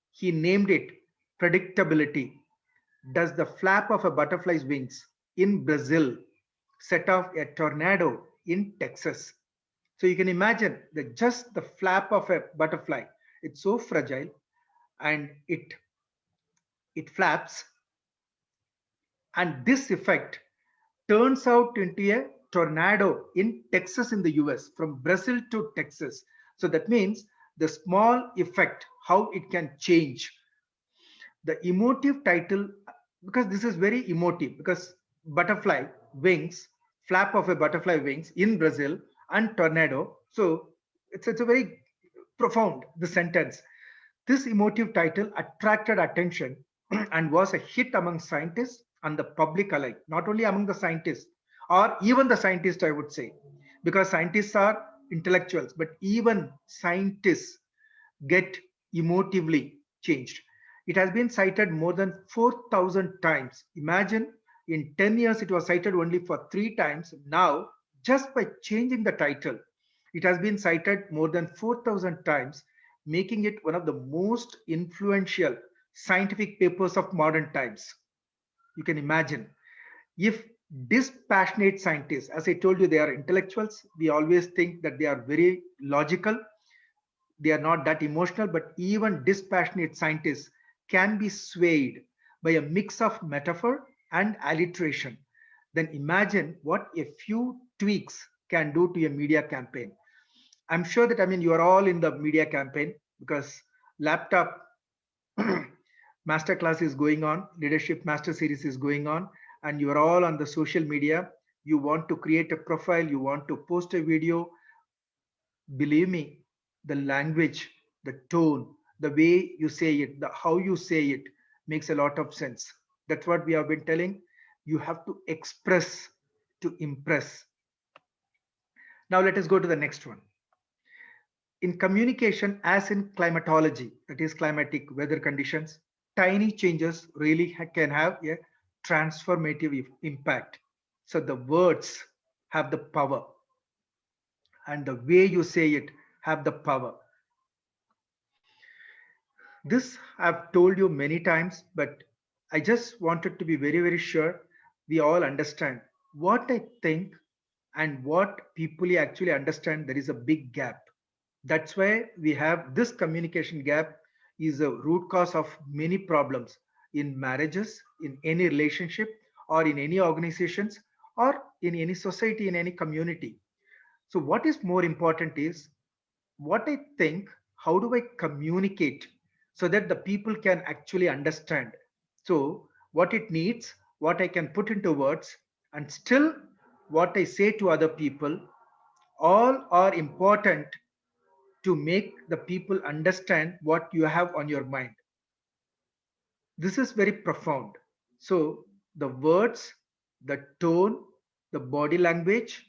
he named it predictability. Does the flap of a butterfly's wings in Brazil set off a tornado in Texas? So you can imagine that just the flap of a butterfly, it's so fragile and it flaps, and this effect turns out into a tornado in Texas in the US, from Brazil to Texas. So that means the small effect, how it can change. The emotive title, because this is very emotive, because butterfly wings, flap of a butterfly wings in Brazil and tornado. So it's a very profound, the sentence. This emotive title attracted attention and was a hit among scientists and the public alike, not only among the scientists or even the scientists, I would say, because scientists are intellectuals, but even scientists get emotively changed. It has been cited more than 4,000 times. Imagine in 10 years it was cited only for 3 times. Now, just by changing the title, it has been cited more than 4,000 times, making it one of the most influential scientific papers of modern times. You can imagine if dispassionate scientists, as I told you, they are intellectuals, we always think that they are very logical, they are not that emotional, but even dispassionate scientists can be swayed by a mix of metaphor and alliteration. Then imagine what a few tweaks can do to a media campaign. I'm sure that, I mean, you are all in the media campaign because laptop masterclass is going on, leadership master series is going on, and you are all on the social media. You want to create a profile, you want to post a video. Believe me, the language, the tone, the way you say it, the how you say it makes a lot of sense. That's what we have been telling. You have to express to impress. Now let us go to the next one. In communication, as in climatology, that is climatic weather conditions, tiny changes really can have a transformative impact. So the words have the power, and the way you say it have the power. This I've told you many times, but I just wanted to be very, very sure we all understand what I think and what people actually understand. There is a big gap. That's why we have this communication gap is a root cause of many problems in marriages, in any relationship, or in any organizations, or in any society, in any community. So, what is more important is what I think, how do I communicate so that the people can actually understand? So, what it needs, what I can put into words, and still what I say to other people, all are important to make the people understand what you have on your mind. This is very profound. So, the words, the tone, the body language,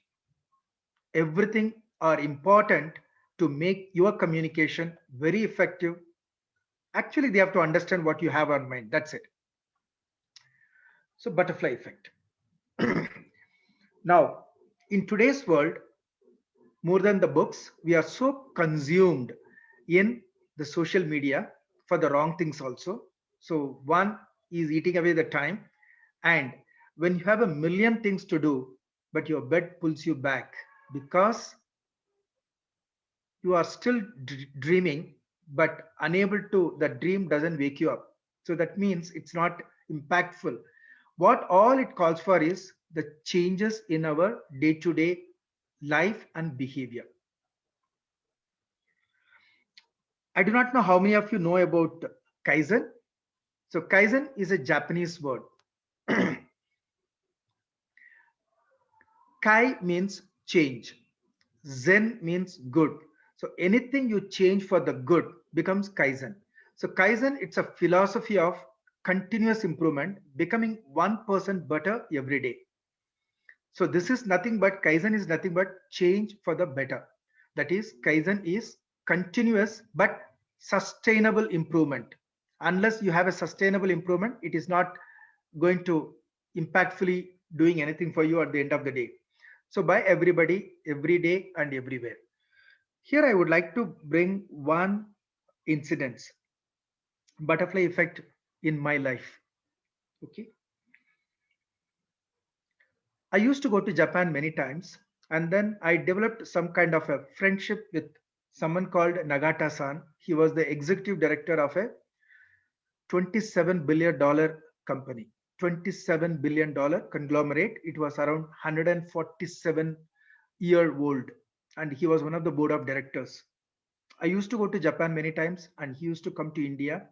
everything are important to make your communication very effective. Actually, they have to understand what you have on mind. That's it. So, butterfly effect. Now, in today's world, more than the books, we are so consumed in the social media for the wrong things also. So, one is eating away the time. And when you have a million things to do, but your bed pulls you back because you are still dreaming but unable to, the dream doesn't wake you up, so that means it's not impactful. What all it calls for is the changes in our day to day life and behavior. I do not know how many of you know about kaizen. So kaizen is a Japanese word. Kai means change, Zen means good. So anything you change for the good becomes Kaizen. So Kaizen, it's a philosophy of continuous improvement, becoming 1% better every day. So this is nothing but Kaizen is nothing but change for the better. That is, Kaizen is continuous but sustainable improvement. Unless you have a sustainable improvement, it is not going to impactfully doing anything for you at the end of the day. So by everybody, every day and everywhere. Here I would like to bring one incident, butterfly effect in my life. Okay. I used to go to Japan many times, and then I developed some kind of a friendship with someone called Nagata-san. He was the executive director of a $27 billion company, $27 billion conglomerate. It was around 147-year old, and he was one of the board of directors. I used to go to Japan many times, and he used to come to India.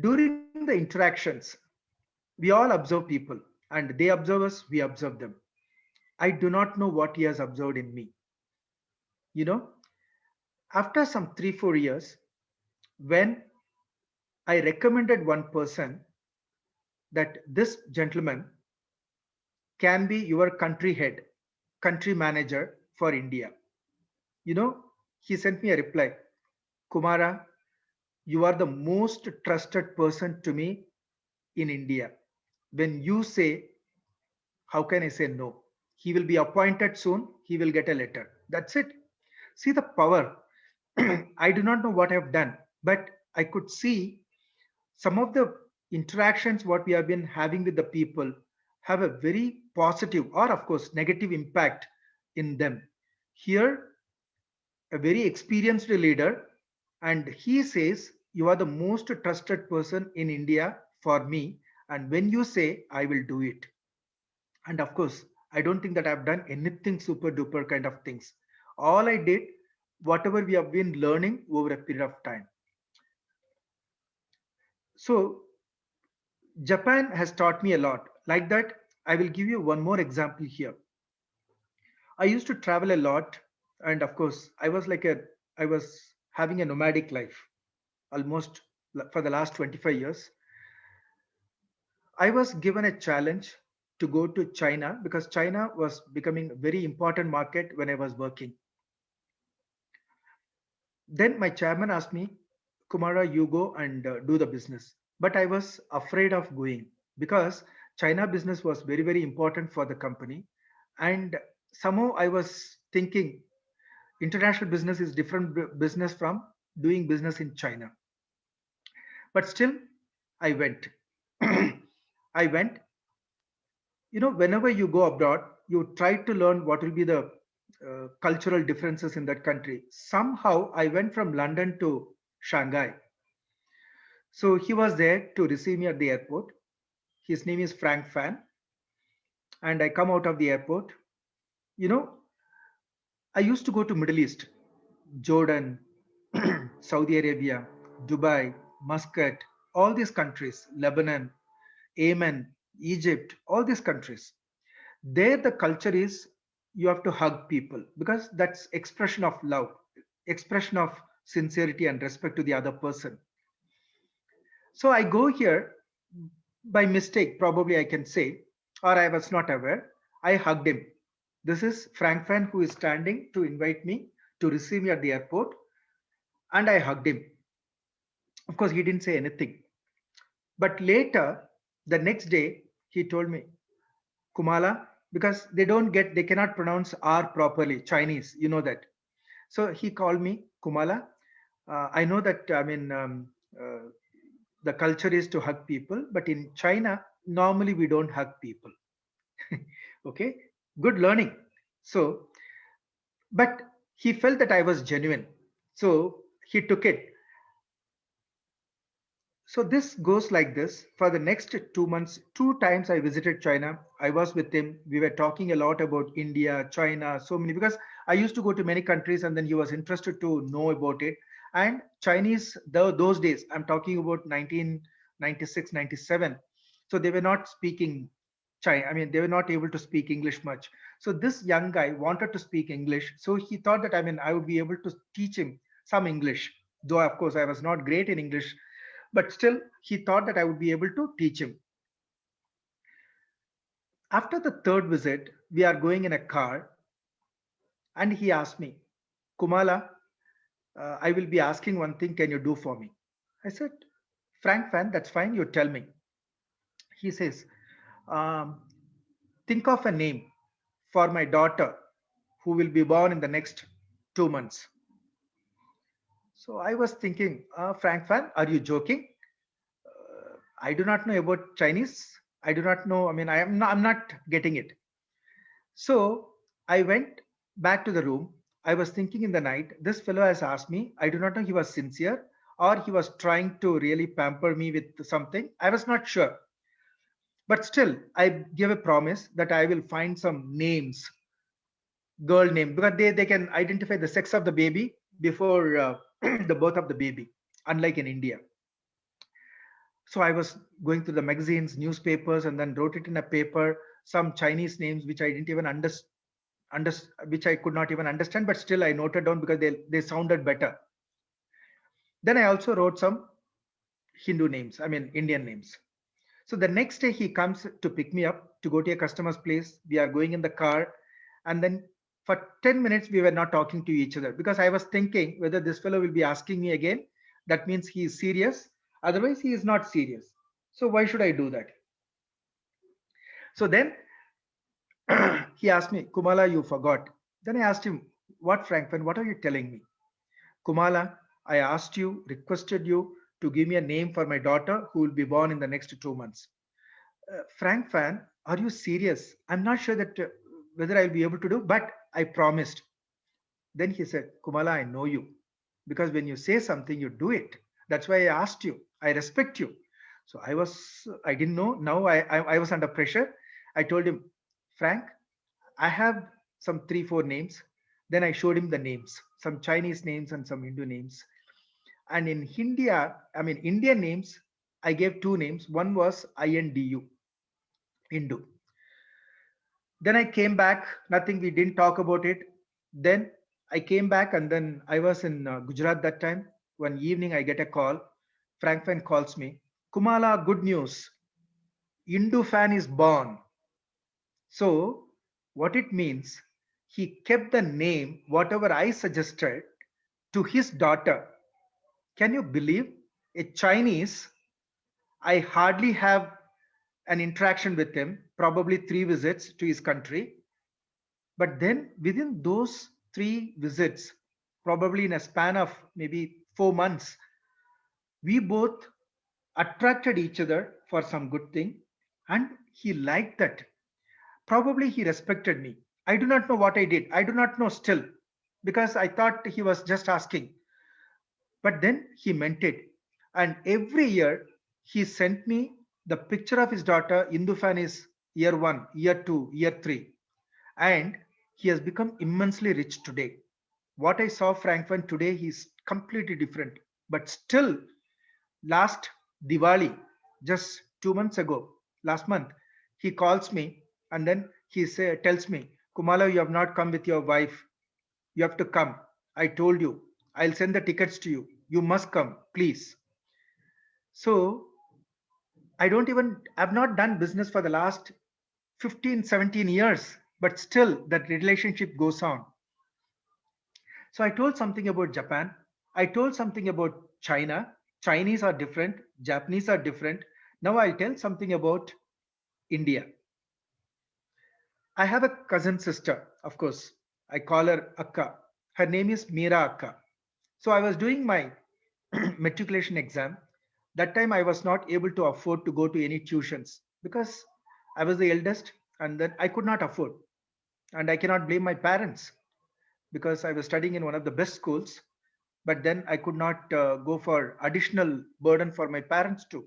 During the interactions, we all observe people, and they observe us, we observe them. I do not know what he has observed in me. You know, after some 3, 4 years, when I recommended one person that this gentleman can be your country head, country manager for India. You know, he sent me a reply, Coumara, you are the most trusted person to me in India. When you say, how can I say no? He will be appointed soon, he will get a letter. That's it. See the power. I do not know what I have done, but I could see some of the interactions what we have been having with the people have a very positive or of course negative impact in them. Here a very experienced leader, and he says, you are the most trusted person in India for me, and when you say, I will do it. And of course, I don't think that I've done anything super duper kind of things. All I did, whatever we have been learning over a period of time. So Japan has taught me a lot. Like that, I will give you one more example here. I used to travel a lot, and of course, I was having a nomadic life almost for the last 25 years. I was given a challenge to go to China because China was becoming a very important market when I was working. Then my chairman asked me, Coumara, you go and do the business. But I was afraid of going because China business was very, very important for the company. And somehow I was thinking international business is different business from doing business in China. But still, I went. I went. You know, whenever you go abroad, you try to learn what will be the cultural differences in that country. Somehow, I went from London to Shanghai. So he was there to receive me at the airport. His name is Frank Fan. And I come out of the airport. You know, I used to go to Middle East, Jordan, Saudi Arabia, Dubai, Muscat, all these countries, Lebanon, Yemen, Egypt, all these countries. There the culture is you have to hug people because that's expression of love, expression of sincerity and respect to the other person. So I go here by mistake, probably I can say, or I was not aware. I hugged him. This is Frank Fan who is standing to invite me to receive me at the airport, and I hugged him. Of course, he didn't say anything. But later, the next day, he told me, Kumala, because they cannot pronounce R properly, Chinese, you know that. So he called me Kumala. I know that, the culture is to hug people, but in China, normally we don't hug people. Okay, good learning. So, but he felt that I was genuine. So he took it. So this goes like this. For the next 2 months, two times I visited China. I was with him. We were talking a lot about India, China, so many, because I used to go to many countries and then he was interested to know about it. And Chinese, those days, I'm talking about 1996, 97. So they were not speaking China. I mean, they were not able to speak English much. So this young guy wanted to speak English. So he thought that, I mean, I would be able to teach him some English. Though, of course, I was not great in English, but still he thought that I would be able to teach him. After the third visit, we are going in a car, and he asked me, Kumala, I will be asking one thing, can you do for me? I said, Frank Fan, that's fine, you tell me. He says, um, think of a name for my daughter who will be born in the next 2 months. So I was thinking, Frank Fan, are you joking? I do not know about Chinese. I do not know. I mean, I'm not getting it. So I went back to the room. I was thinking in the night, this fellow has asked me. I do not know he was sincere or he was trying to really pamper me with something. I was not sure. But still, I gave a promise that I will find some names, girl name, because they can identify the sex of the baby before the birth of the baby, unlike in India. So I was going through the magazines, newspapers, and then wrote it in a paper, some Chinese names which I didn't even which I could not even understand, but still I noted down because they sounded better. Then I also wrote some Hindu names, I mean Indian names. So the next day he comes to pick me up to go to a customer's place. We are going in the car, and then for 10 minutes we were not talking to each other because I was thinking whether this fellow will be asking me again. That means he is serious. Otherwise, he is not serious. So why should I do that? So then he asked me, Kumala, you forgot. Then I asked him, what, Frankfurt, what are you telling me? Kumala, I asked you, requested you to give me a name for my daughter who will be born in the next 2 months. Frank fan, are you serious? I'm not sure that whether I'll be able to do, but I promised. Then he said, Kumala, I know you because when you say something, you do it. That's why I asked you. I respect you. So I didn't know. Now I was under pressure. I told him, Frank, I have some 3, 4 names. Then I showed him the names, some Chinese names and some Hindu names. And in India, I mean, Indian names, I gave 2 names. One was INDU, Hindu. Then I came back, nothing, we didn't talk about it. Then I came back and then I was in Gujarat that time. One evening I get a call. Frank fan calls me. Kumala, good news. Hindu fan is born. So what it means, he kept the name, whatever I suggested, to his daughter. Can you believe? A Chinese, I hardly have an interaction with him, probably 3 visits to his country. But then within those 3 visits, probably in a span of maybe 4 months, we both attracted each other for some good thing. And he liked that. Probably he respected me. I do not know what I did. I do not know still because I thought he was just asking. But then he meant it. And every year he sent me the picture of his daughter. Indufan is year 1, year 2, year 3. And he has become immensely rich today. What I saw Frankfurt today, he's completely different. But still, last Diwali, just 2 months ago, last month, he calls me and then tells me, Kumala, you have not come with your wife. You have to come. I told you. I'll send the tickets to you. You must come, please. So I've not done business for the last 15, 17 years, but still that relationship goes on. So I told something about Japan. I told something about China. Chinese are different. Japanese are different. Now I'll tell something about India. I have a cousin sister, of course. I call her Akka. Her name is Meera Akka. So I was doing my matriculation exam. That time I was not able to afford to go to any tuitions because I was the eldest and then I could not afford. And I cannot blame my parents because I was studying in one of the best schools. But then I could not go for additional burden for my parents too.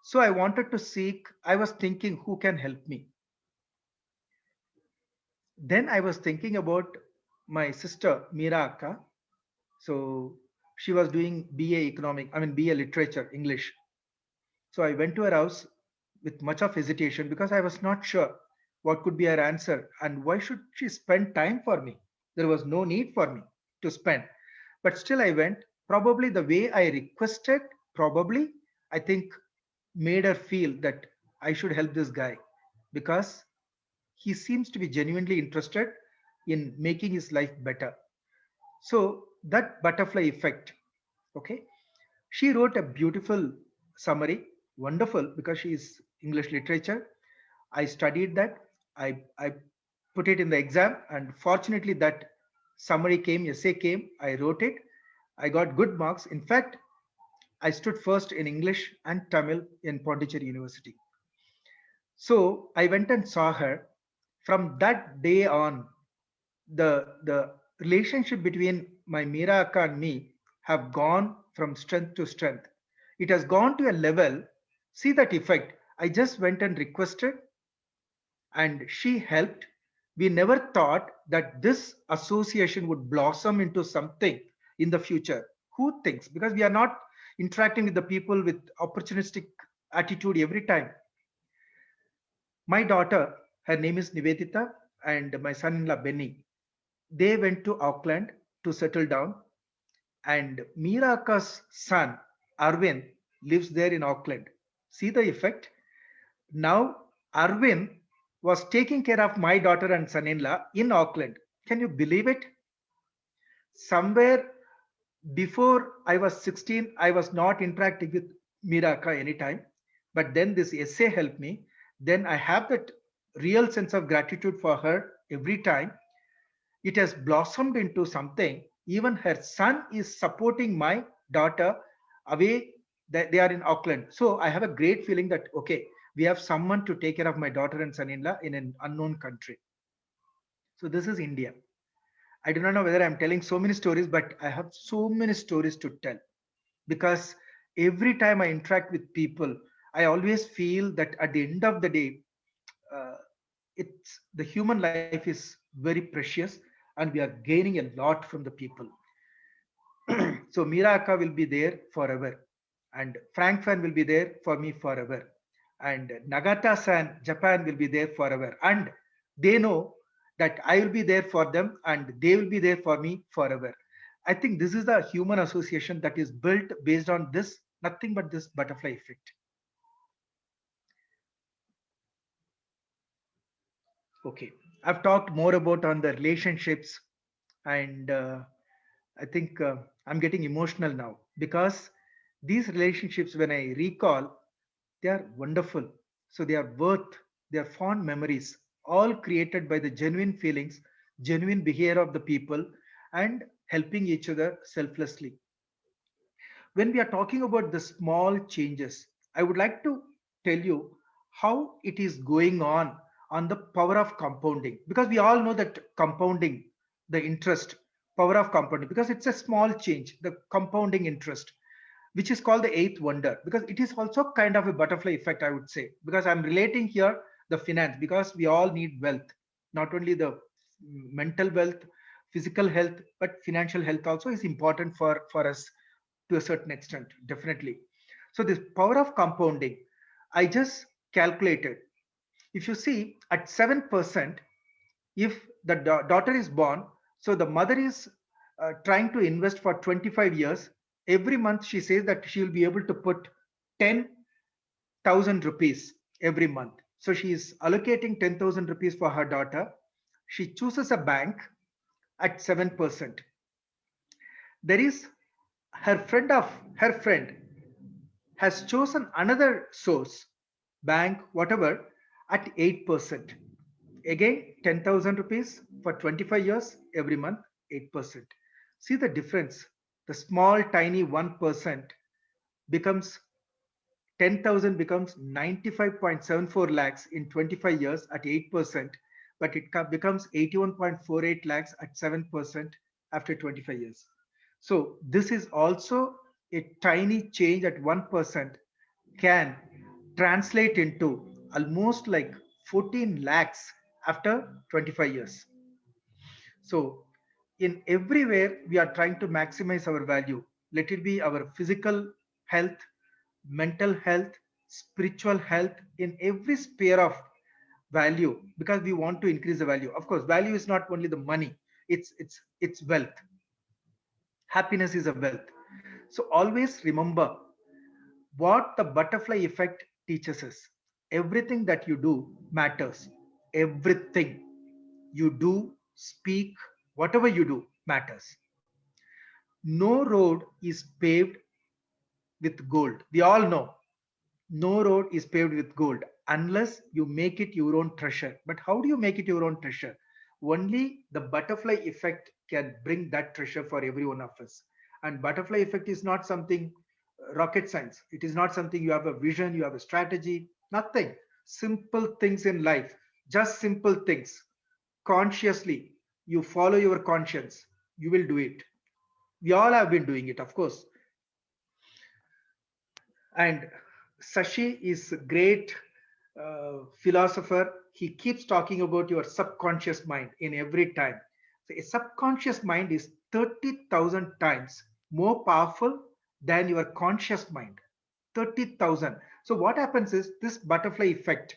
So I wanted to I was thinking who can help me. Then I was thinking about my sister Meera Akka. So she was doing BA Literature, English. So I went to her house with much of hesitation because I was not sure what could be her answer and why should she spend time for me. There was no need for me to spend. But still I went. Probably the way I requested, probably I think made her feel that I should help this guy because he seems to be genuinely interested in making his life better. So that butterfly effect, okay. She wrote a beautiful summary, wonderful because she is English literature. I studied that. I put it in the exam, and fortunately that essay came. I wrote it. I got good marks. In fact, I stood first in English and Tamil in Pondicherry University. So I went and saw her. From that day on, the relationship between my Meera Akka and me have gone from strength to strength. It has gone to a level. See that effect. I just went and requested, and she helped. We never thought that this association would blossom into something in the future. Who thinks? Because we are not interacting with the people with opportunistic attitude every time. My daughter, her name is Nivedita, and my son-in-law Benny, they went to Auckland to settle down, and Miraka's son Arvind lives there in Auckland. See the effect? Now Arvind was taking care of my daughter and son-in-law in Auckland. Can you believe it? Somewhere before I was 16, I was not interacting with Miraka anytime. But then this essay helped me. Then I have that real sense of gratitude for her every time. It has blossomed into something. Even her son is supporting my daughter away. They are in Auckland. So I have a great feeling that, okay, we have someone to take care of my daughter and son-in-law in an unknown country. So this is India. I do not know whether I'm telling so many stories, but I have so many stories to tell because every time I interact with people, I always feel that at the end of the day, uh, it's the human life is very precious and we are gaining a lot from the people. So Miraka will be there forever, and Frank Fan will be there for me forever, and Nagata San Japan will be there forever, and they know that I will be there for them, and they will be there for me forever. I think this is the human association that is built based on this, nothing but this butterfly effect. Okay, I've talked more about on the relationships, and I think I'm getting emotional now because these relationships, when I recall, they are wonderful. So they are fond memories, all created by the genuine feelings, genuine behavior of the people, and helping each other selflessly. When we are talking about the small changes, I would like to tell you how it is going on the power of compounding, because we all know that compounding, the interest, power of compounding, because it's a small change, the compounding interest, which is called the eighth wonder, because it is also kind of a butterfly effect, I would say, because I'm relating here the finance, because we all need wealth, not only the mental wealth, physical health, but financial health also is important for us to a certain extent, definitely. So this power of compounding, I just calculated. If you see at 7%, if the daughter is born, so the mother is trying to invest for 25 years. Every month she says that she will be able to put 10,000 rupees every month. So she is allocating 10,000 rupees for her daughter. She chooses a bank at 7%. There is her friend has chosen another source, bank, whatever, at 8%. Again, 10,000 rupees for 25 years every month, 8%. See the difference. The small, tiny 1% becomes 10,000 becomes 95.74 lakhs in 25 years at 8%, but it becomes 81.48 lakhs at 7% after 25 years. So this is also a tiny change at 1% can translate into almost like 14 lakhs after 25 years. So, in everywhere, we are trying to maximize our value. Let it be our physical health, mental health, spiritual health, in every sphere of value, because we want to increase the value. Of course, value is not only the money; it's wealth. Happiness is a wealth. So always remember what the butterfly effect teaches us. Everything that you do matters. Everything you do, speak, whatever you do matters. No road is paved with gold. We all know no road is paved with gold unless you make it your own treasure. But how do you make it your own treasure? Only the butterfly effect can bring that treasure for every one of us. And butterfly effect is not something rocket science. It is not something you have a vision, you have a strategy, nothing. Simple things in life, just simple things. Consciously, you follow your conscience, you will do it. We all have been doing it, of course. And Sashi is a great philosopher. He keeps talking about your subconscious mind in every time. So a subconscious mind is 30,000 times more powerful than your conscious mind. 30,000. So what happens is this butterfly effect,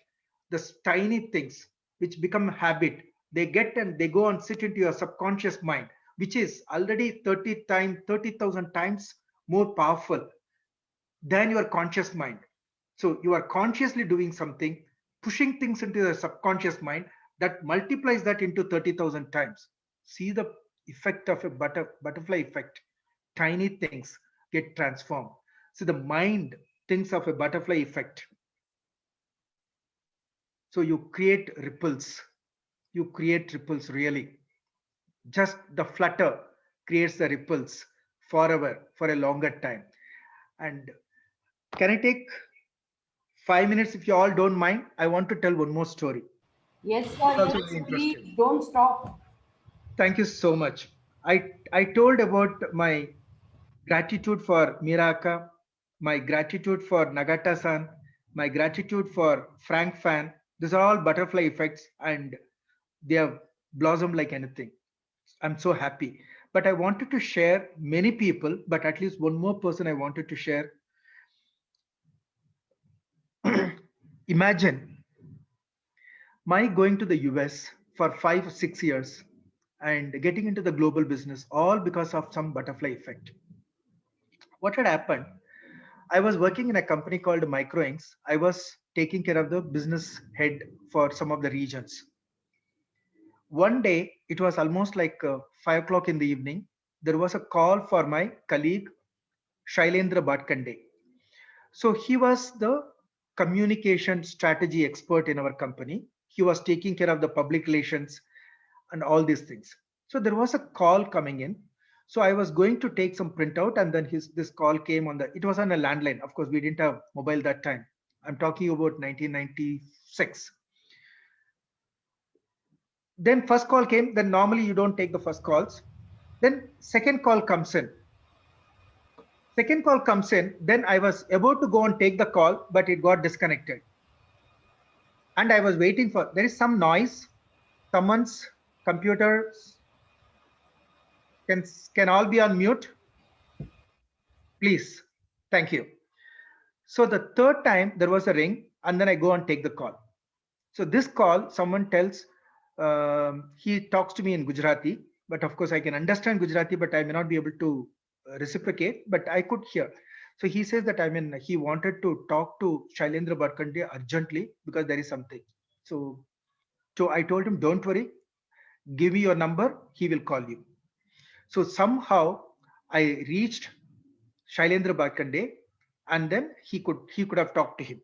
this tiny things which become habit, They get and they go and sit into your subconscious mind, which is already 30,000 times more powerful than your conscious mind. So you are consciously doing something, pushing things into your subconscious mind that multiplies that into 30,000 times. See the effect of a butterfly effect. Tiny things get transformed. So the mind thinks of a butterfly effect. So you create ripples. You create ripples really. Just the flutter creates the ripples forever for a longer time. And can I take 5 minutes if you all don't mind? I want to tell one more story. Yes, It's sir. also Yes, very interesting. please don't stop. Thank you so much. I told about my gratitude for Miraka, my gratitude for Nagata-san, my gratitude for Frank Fan. These are all butterfly effects and they have blossomed like anything. I'm so happy. But I wanted to share many people, but at least one more person I wanted to share. Imagine my going to the US for 5 or 6 years and getting into the global business, all because of some butterfly effect. What had happened? I was working in a company called Microinks. I was taking care of the business head for some of the regions. One day, it was almost like 5 o'clock in the evening. There was a call for my colleague Shailendra Bhatkande. So he was the communication strategy expert in our company. He was taking care of the public relations and all these things. So there was a call coming in. So I was going to take some printout, and then this call came on the. It was on a landline. Of course, we didn't have mobile that time. I'm talking about 1996. Then first call came. Then normally you don't take the first calls. Then second call comes in. Second call comes in. Then I was about to go and take the call, but it got disconnected. And I was waiting for. There is some noise. Someone's computer can all be on mute, please. Thank you. So the third time there was a ring, and then I go and take the call. So this call, someone tells, he talks to me in Gujarati, but of course I can understand Gujarati, but I may not be able to reciprocate, but I could hear. So he says that he wanted to talk to Shailendra Bhatkande urgently because there is something. So I told him, don't worry, give me your number, he will call you. So somehow I reached Shailendra Bhatkande, and then he could have talked to him.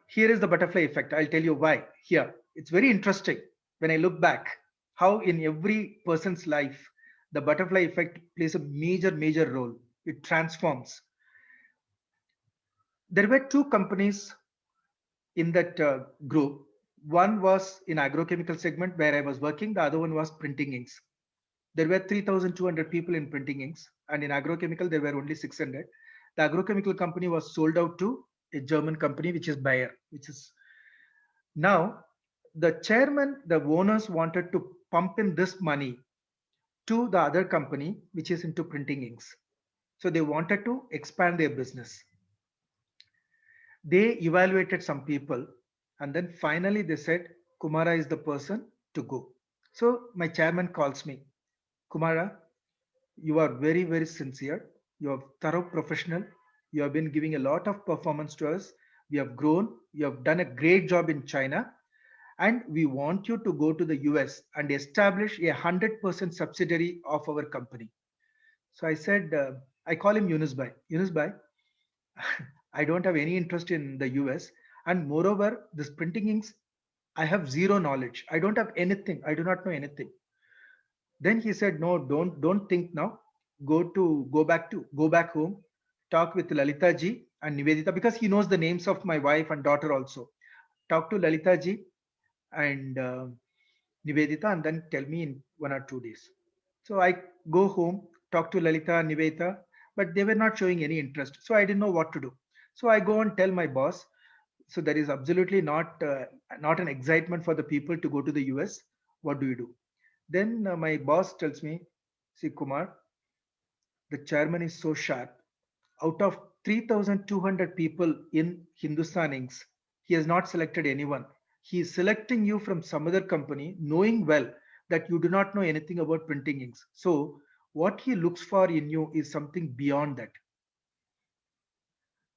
Here is the butterfly effect. I'll tell you why. Here, it's very interesting when I look back how in every person's life the butterfly effect plays a major role. It transforms. There were two companies in that group. One was in agrochemical segment where I was working. The other one was printing inks. There were 3,200 people in printing inks, and in agrochemical there were only 600. The agrochemical company was sold out to a German company, which is Bayer, which is now the chairman, the owners wanted to pump in this money to the other company, which is into printing inks. So they wanted to expand their business. They evaluated some people, and then finally they said, Coumara is the person to go. So my chairman calls me, Coumara, you are very sincere. You are thorough professional. You have been giving a lot of performance to us. We have grown. You have done a great job in China. And we want you to go to the US and establish a 100% subsidiary of our company. So I said, I call him Yunus Bhai. Yunus Bhai, I don't have any interest in the US. And moreover, this printing inks, I have zero knowledge. I don't have anything. I do not know anything. Then he said, no, don't think now. Go back home, talk with Lalita ji and Nivedita, because he knows the names of my wife and daughter also. Talk to Lalita ji and Nivedita, and then tell me in 1 or 2 days. So I go home, talk to Lalita and Nivedita, but they were not showing any interest. So I didn't know what to do. So I go and tell my boss. So there is absolutely not an excitement for the people to go to the US. What do you do? Then my boss tells me, see, Kumar, the chairman is so sharp. Out of 3,200 people in Hindustan Inks, he has not selected anyone. He is selecting you from some other company, knowing well that you do not know anything about printing inks. So, what he looks for in you is something beyond that.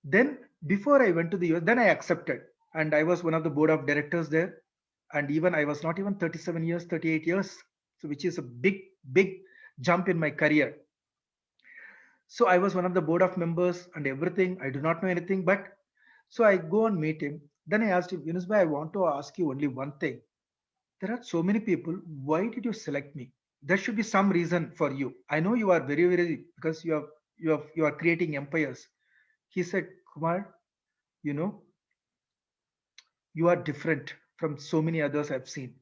Then, before I went to the US, then I accepted, and I was one of the board of directors there. And even I was not even 37 years, 38 years, so which is a big jump in my career. So I was one of the board of members and everything. I do not know anything, but so I go and meet him. Then I asked him, Yunus bhai, I want to ask you only one thing. There are so many people. Why did you select me? There should be some reason for you. I know you are very because you are creating empires. He said, Kumar, you know, you are different from so many others I've seen.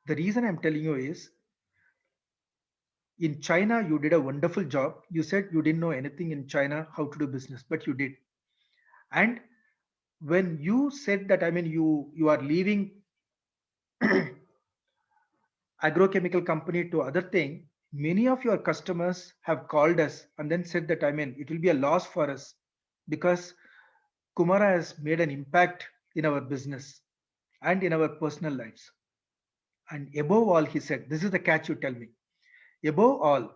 The reason I'm telling you is in China, you did a wonderful job. You said you didn't know anything in China how to do business, but you did. And when you said that, I mean, you are leaving agrochemical company to other thing, many of your customers have called us and then said that, I mean, it will be a loss for us because Coumara has made an impact in our business and in our personal lives. And above all, he said, this is the catch you tell me. Above all,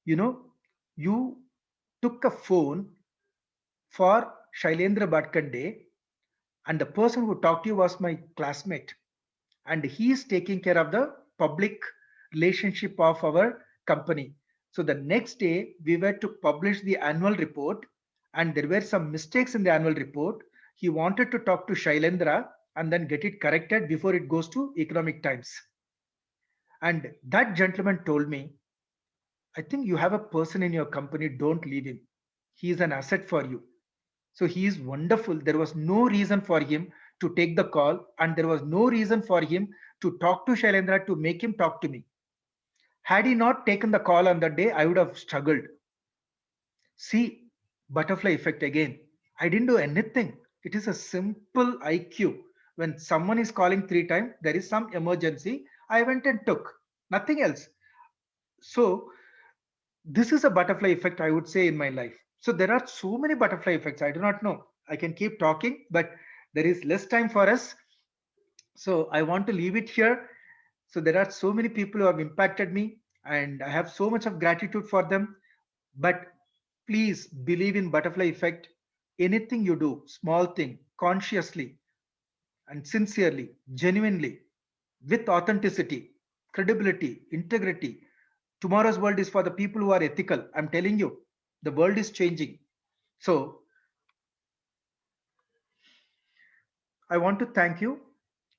you know, you took a phone for Shailendra Bhatkande, and the person who talked to you was my classmate, and he is taking care of the public relationship of our company. So the next day we were to publish the annual report, and there were some mistakes in the annual report. He wanted to talk to Shailendra and then get it corrected before it goes to Economic Times. And that gentleman told me, I think you have a person in your company, don't leave him. He is an asset for you. So he is wonderful. There was no reason for him to take the call, and there was no reason for him to talk to Shailendra to make him talk to me. Had he not taken the call on that day, I would have struggled. See, butterfly effect again. I didn't do anything. It is a simple IQ. When someone is calling 3 times, there is some emergency. I went and took nothing else. So this is a butterfly effect, I would say, in my life. So there are so many butterfly effects. I do not know. I can keep talking, but there is less time for us. So I want to leave it here. So there are so many people who have impacted me, and I have so much of gratitude for them. But please believe in butterfly effect. Anything you do, small thing, consciously and sincerely, genuinely, with authenticity, credibility, integrity. Tomorrow's world is for the people who are ethical. I'm telling you, the world is changing. So I want to thank you.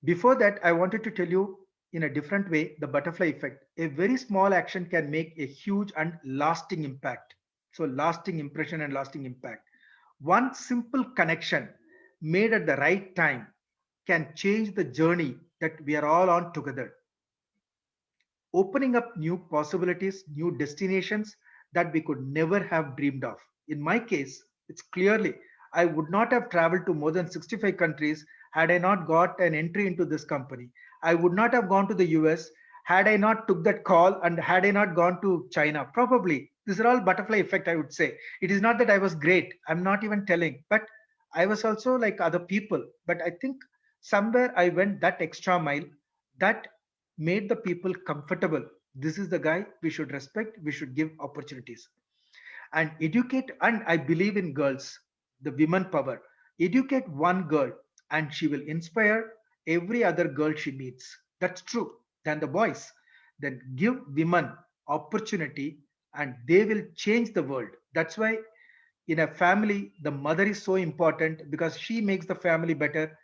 Before that, I wanted to tell you in a different way the butterfly effect. A very small action can make a huge and lasting impact. So, lasting impression and lasting impact. One simple connection made at the right time can change the journey that we are all on together, opening up new possibilities, new destinations that we could never have dreamed of. In my case, it's clearly I would not have traveled to more than 65 countries had I not got an entry into this company. I would not have gone to the US had I not took that call and had I not gone to China. Probably. These are all butterfly effect, I would say. It is not that I was great. I'm not even telling, but I was also like other people. But I think somewhere I went that extra mile that made the people comfortable. This is the guy we should respect, we should give opportunities and educate. And I believe in girls, the women power. Educate one girl and she will inspire every other girl she meets. That's true. Than the boys. Then give women opportunity and they will change the world. That's why in a family the mother is so important because she makes the family better.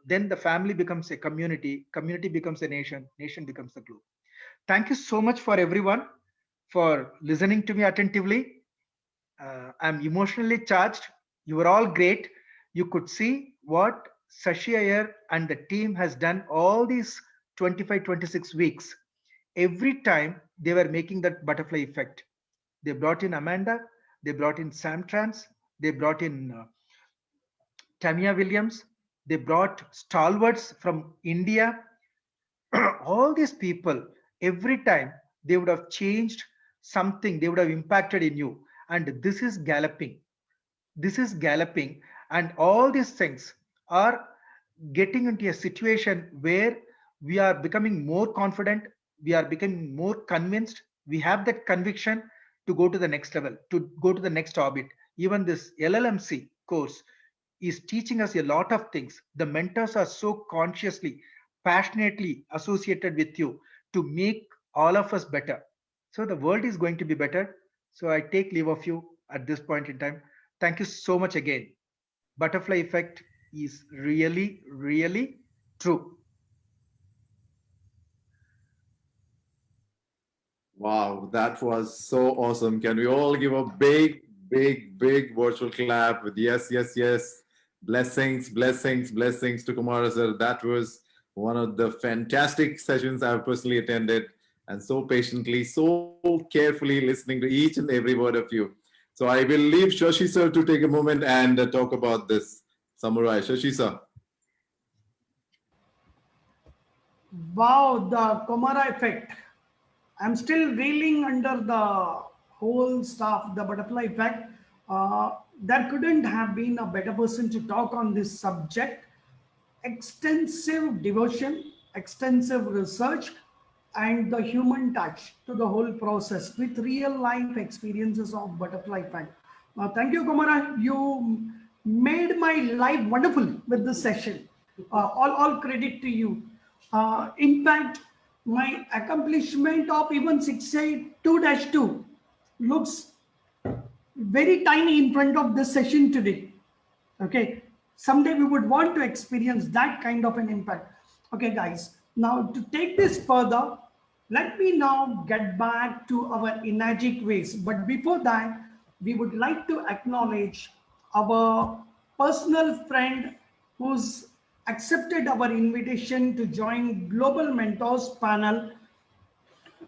Then the family becomes a community, community becomes a nation, nation becomes the globe. Thank you so much for everyone for listening to me attentively. I'm emotionally charged. You were all great. You could see what Sashi Iyer and the team has done all these 25, 26 weeks. Every time they were making that butterfly effect. They brought in Amanda, they brought in Sam Trans, they brought in Tamia Williams, they brought stalwarts from India. All these people, every time they would have changed something, they would have impacted in you. And this is galloping. This is galloping. And all these things are getting into a situation where we are becoming more confident, we are becoming more convinced, we have that conviction to go to the next level, to go to the next orbit. Even this LLMC course is teaching us a lot of things. The mentors are so consciously, passionately associated with you to make all of us better. So the world is going to be better. So I take leave of you at this point in time. Thank you so much again. Butterfly effect is really, really true. Wow, that was so awesome. Can we all give a big, big, big virtual clap with yes, yes, yes. Blessings, blessings, blessings to Kumara sir. That was one of the fantastic sessions I've personally attended, and so patiently, so carefully listening to each and every word of you. So I will leave Shashi sir to take a moment and talk about this. Samurai, Shashi sir. Wow, the Coumara effect. I'm still reeling under the whole stuff, the butterfly effect. There couldn't have been a better person to talk on this subject. Extensive devotion, extensive research, and the human touch to the whole process with real life experiences of butterfly effect. Thank you, Coumara. You made my life wonderful with this session. All credit to you. In fact, my accomplishment of even 682-2 looks very tiny in front of this session today. Okay, someday we would want to experience that kind of an impact. Okay, guys, now to take this further, let me now get back to our energetic ways. But before that, we would like to acknowledge our personal friend who's accepted our invitation to join Global Mentors panel,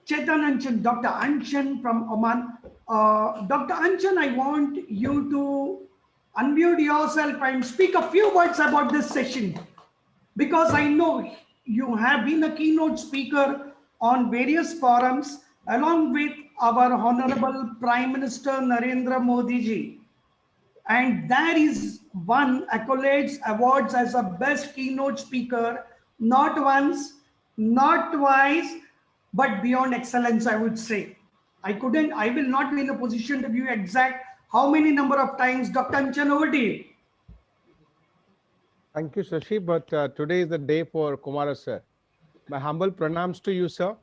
Chetan Anchan, Dr. Anchan from Oman. Dr. Anchan, I want you to unmute yourself and speak a few words about this session, because I know you have been a keynote speaker on various forums along with our Honorable Prime Minister Narendra Modi ji. And there is one accolades awards as a best keynote speaker, not once, not twice, but beyond excellence, I would say. I will not be in a position to give you exact how many number of times. Dr. Anchan, over to you. Thank you, Shashi. But today is the day for Coumara sir. My humble pranams to you, sir.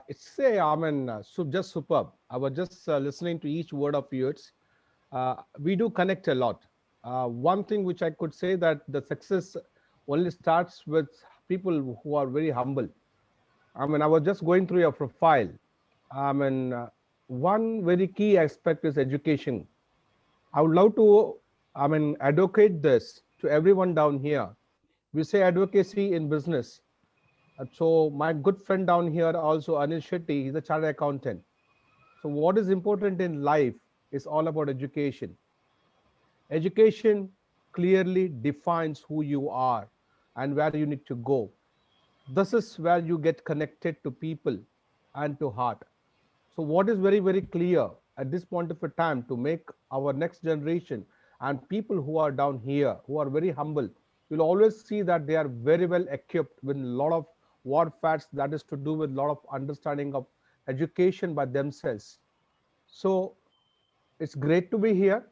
It's a, I mean, just superb. I was just listening to each word of yours. We do connect a lot. One thing which I could say that the success only starts with people who are very humble. I mean, I was just going through your profile. I mean, one very key aspect is education. I would love to, I mean, advocate this to everyone down here. We say advocacy in business. So my good friend down here also, Anil Shetty, he's a chartered accountant. So what is important in life is all about education. Education clearly defines who you are and where you need to go. This is where you get connected to people and to heart. So what is very, very clear at this point of a time to make our next generation and people who are down here, who are very humble, you'll always see that they are very well equipped with a lot of warfares that is to do with a lot of understanding of education by themselves. So it's great to be here.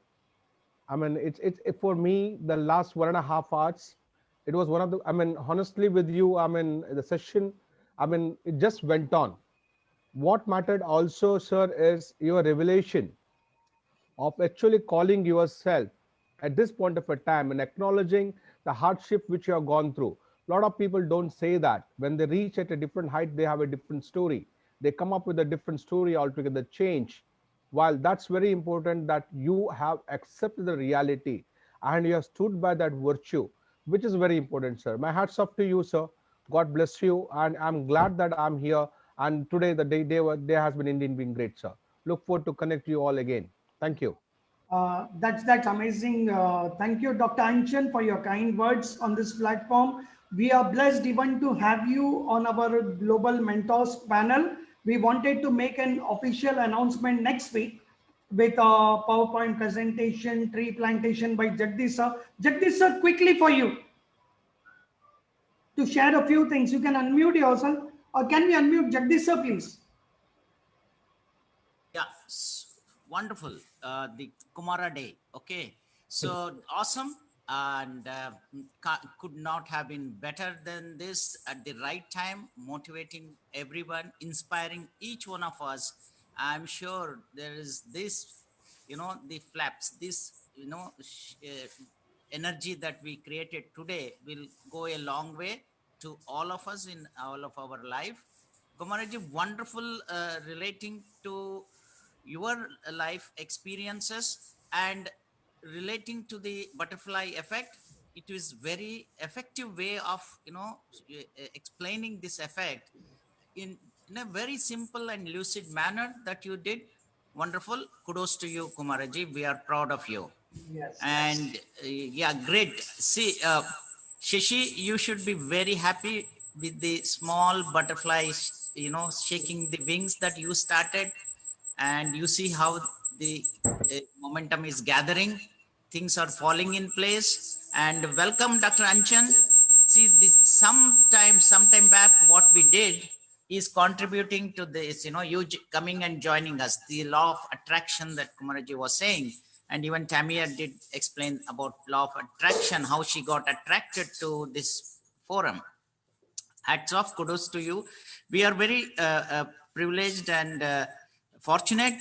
I mean, for me, the last 1.5 hours, it was one of the, I mean, honestly with you, I mean, the session, I mean, it just went on. What mattered also, sir, is your revelation of actually calling yourself at this point of a time and acknowledging the hardship which you have gone through. A lot of people don't say that. When they reach at a different height, they have a different story. They come up with a different story altogether, change. While that's very important that you have accepted the reality and you have stood by that virtue, which is very important, sir. My hats off to you, sir. God bless you. And I'm glad that I'm here. And today, the day has been indeed been great, sir. Look forward to connect you all again. Thank you. That's amazing. Thank you, Dr. Anchan, for your kind words on this platform. We are blessed even to have you on our Global Mentors panel. We wanted to make an official announcement next week with a PowerPoint presentation, tree plantation by Jagdish sir. Jagdish sir, quickly for you. to share a few things. You can unmute yourself, or can we unmute Jagdish sir, please? Yeah, wonderful. The Coumara Day. Okay, so awesome, and could not have been better than this at the right time, motivating everyone, inspiring each one of us. I'm sure there is this, the flaps, this, energy that we created today will go a long way to all of us in all of our life. Kumaraji, wonderful relating to your life experiences and relating to the butterfly effect. It is very effective way of explaining this effect in a very simple and lucid manner that you did. Wonderful. Kudos to you, Kumaraji. We are proud of you. Yes. And yeah, great. See, Shishi, you should be very happy with the small butterflies, shaking the wings that you started, and you see how the momentum is gathering, things are falling in place. And welcome, Dr. Anchan. See, this sometime back, what we did is contributing to this, you coming and joining us, the law of attraction that Kumaraji was saying. And even Tamia did explain about law of attraction, how she got attracted to this forum. Hats off, kudos to you. We are very privileged and fortunate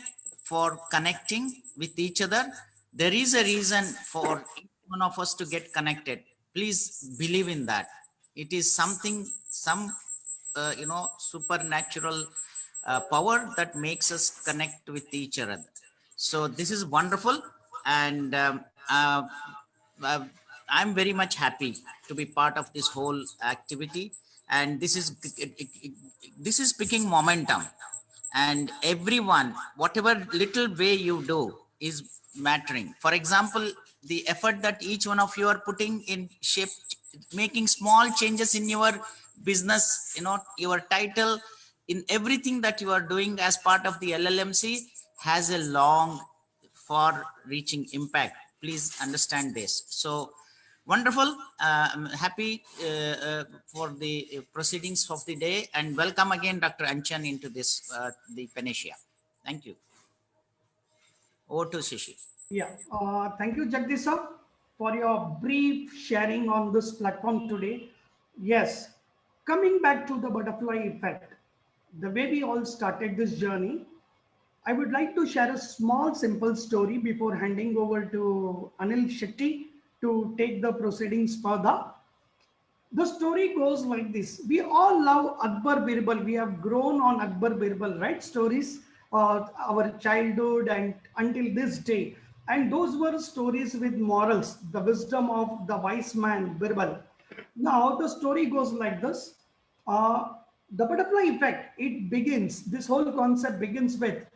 for connecting with each other. There is a reason for each one of us to get connected. Please believe in that. It is some supernatural power that makes us connect with each other. So this is wonderful, and uh, I'm very much happy to be part of this whole activity. And this is picking momentum, and everyone, whatever little way you do is mattering. For example, the effort that each one of you are putting in shape, making small changes in your business, your title, in everything that you are doing as part of the LLMC has a long for reaching impact. Please understand this. So wonderful. I'm happy for the proceedings of the day, and welcome again, Dr. Anchan, into this the Panacea. Thank you. Over to Shishi. Yeah. Thank you, Jagdish sir, for your brief sharing on this platform today. Yes. Coming back to the butterfly effect, the way we all started this journey, I would like to share a small, simple story before handing over to Anil Shetty to take the proceedings further. The story goes like this. We all love Akbar Birbal. We have grown on Akbar Birbal, right? Stories, our childhood and until this day. And those were stories with morals, the wisdom of the wise man, Birbal. Now, the story goes like this. Uh, the butterfly effect, it begins, this whole concept begins with,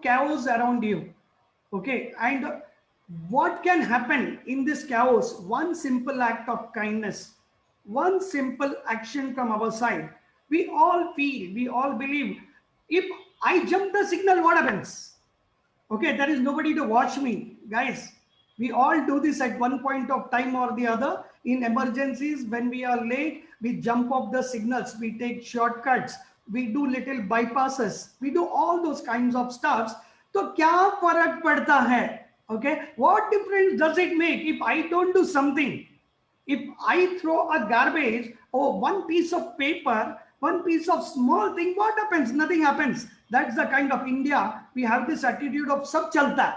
chaos around you. Okay. And what can happen in this chaos? One simple act of kindness, one simple action from our side. We all feel, we all believe, if I jump the signal, what happens? Okay, there is nobody to watch me. Guys, we all do this at one point of time or the other. In emergencies, when we are late, we jump off the signals, we take shortcuts, we do little bypasses, we do all those kinds of stuffs. So, kya farak padta hai? Okay, what difference does it make if I don't do something? If I throw a garbage or one piece of paper, one piece of small thing, what happens? Nothing happens. That's the kind of India. We have this attitude of sab chalta.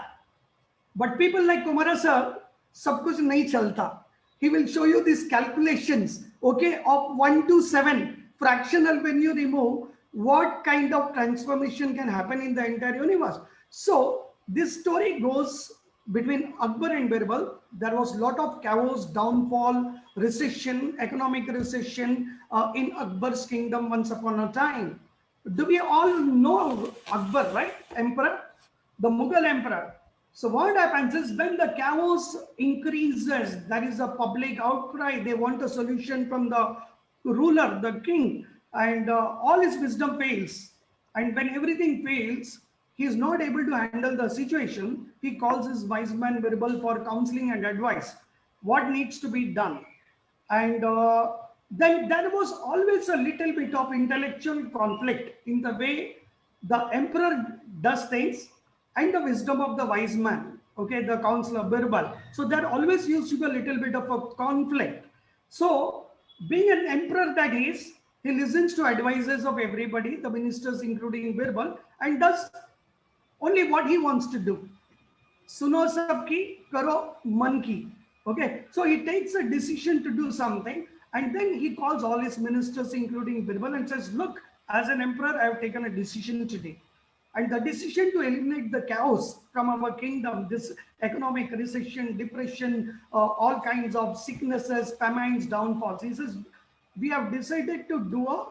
But people like Coumara sir, sab kuch nahi chalta. He will show you these calculations, okay, of 1 to 7 fractional when you remove, what kind of transformation can happen in the entire universe. So this story goes between Akbar and Birbal. There was a lot of chaos, downfall, recession, economic recession in Akbar's kingdom once upon a time. Do we all know Akbar, right? Emperor, the Mughal emperor. So what happens is when the chaos increases, there is a public outcry. They want a solution from the ruler, the king, and all his wisdom fails. And when everything fails, he is not able to handle the situation. He calls his wise man Birbal for counseling and advice. What needs to be done? And then there was always a little bit of intellectual conflict in the way the emperor does things and the wisdom of the wise man, okay, the counselor Birbal. So there always used to be a little bit of a conflict. So being an emperor that is, he listens to advices of everybody, the ministers including Birbal, and does only what he wants to do. Suno sabki, karo man ki. Okay, so he takes a decision to do something, and then he calls all his ministers, including Birbal, and says, "Look, as an emperor, I have taken a decision today, and the decision to eliminate the chaos from our kingdom, this economic recession, depression, all kinds of sicknesses, famines, downfalls." He says, "We have decided to do a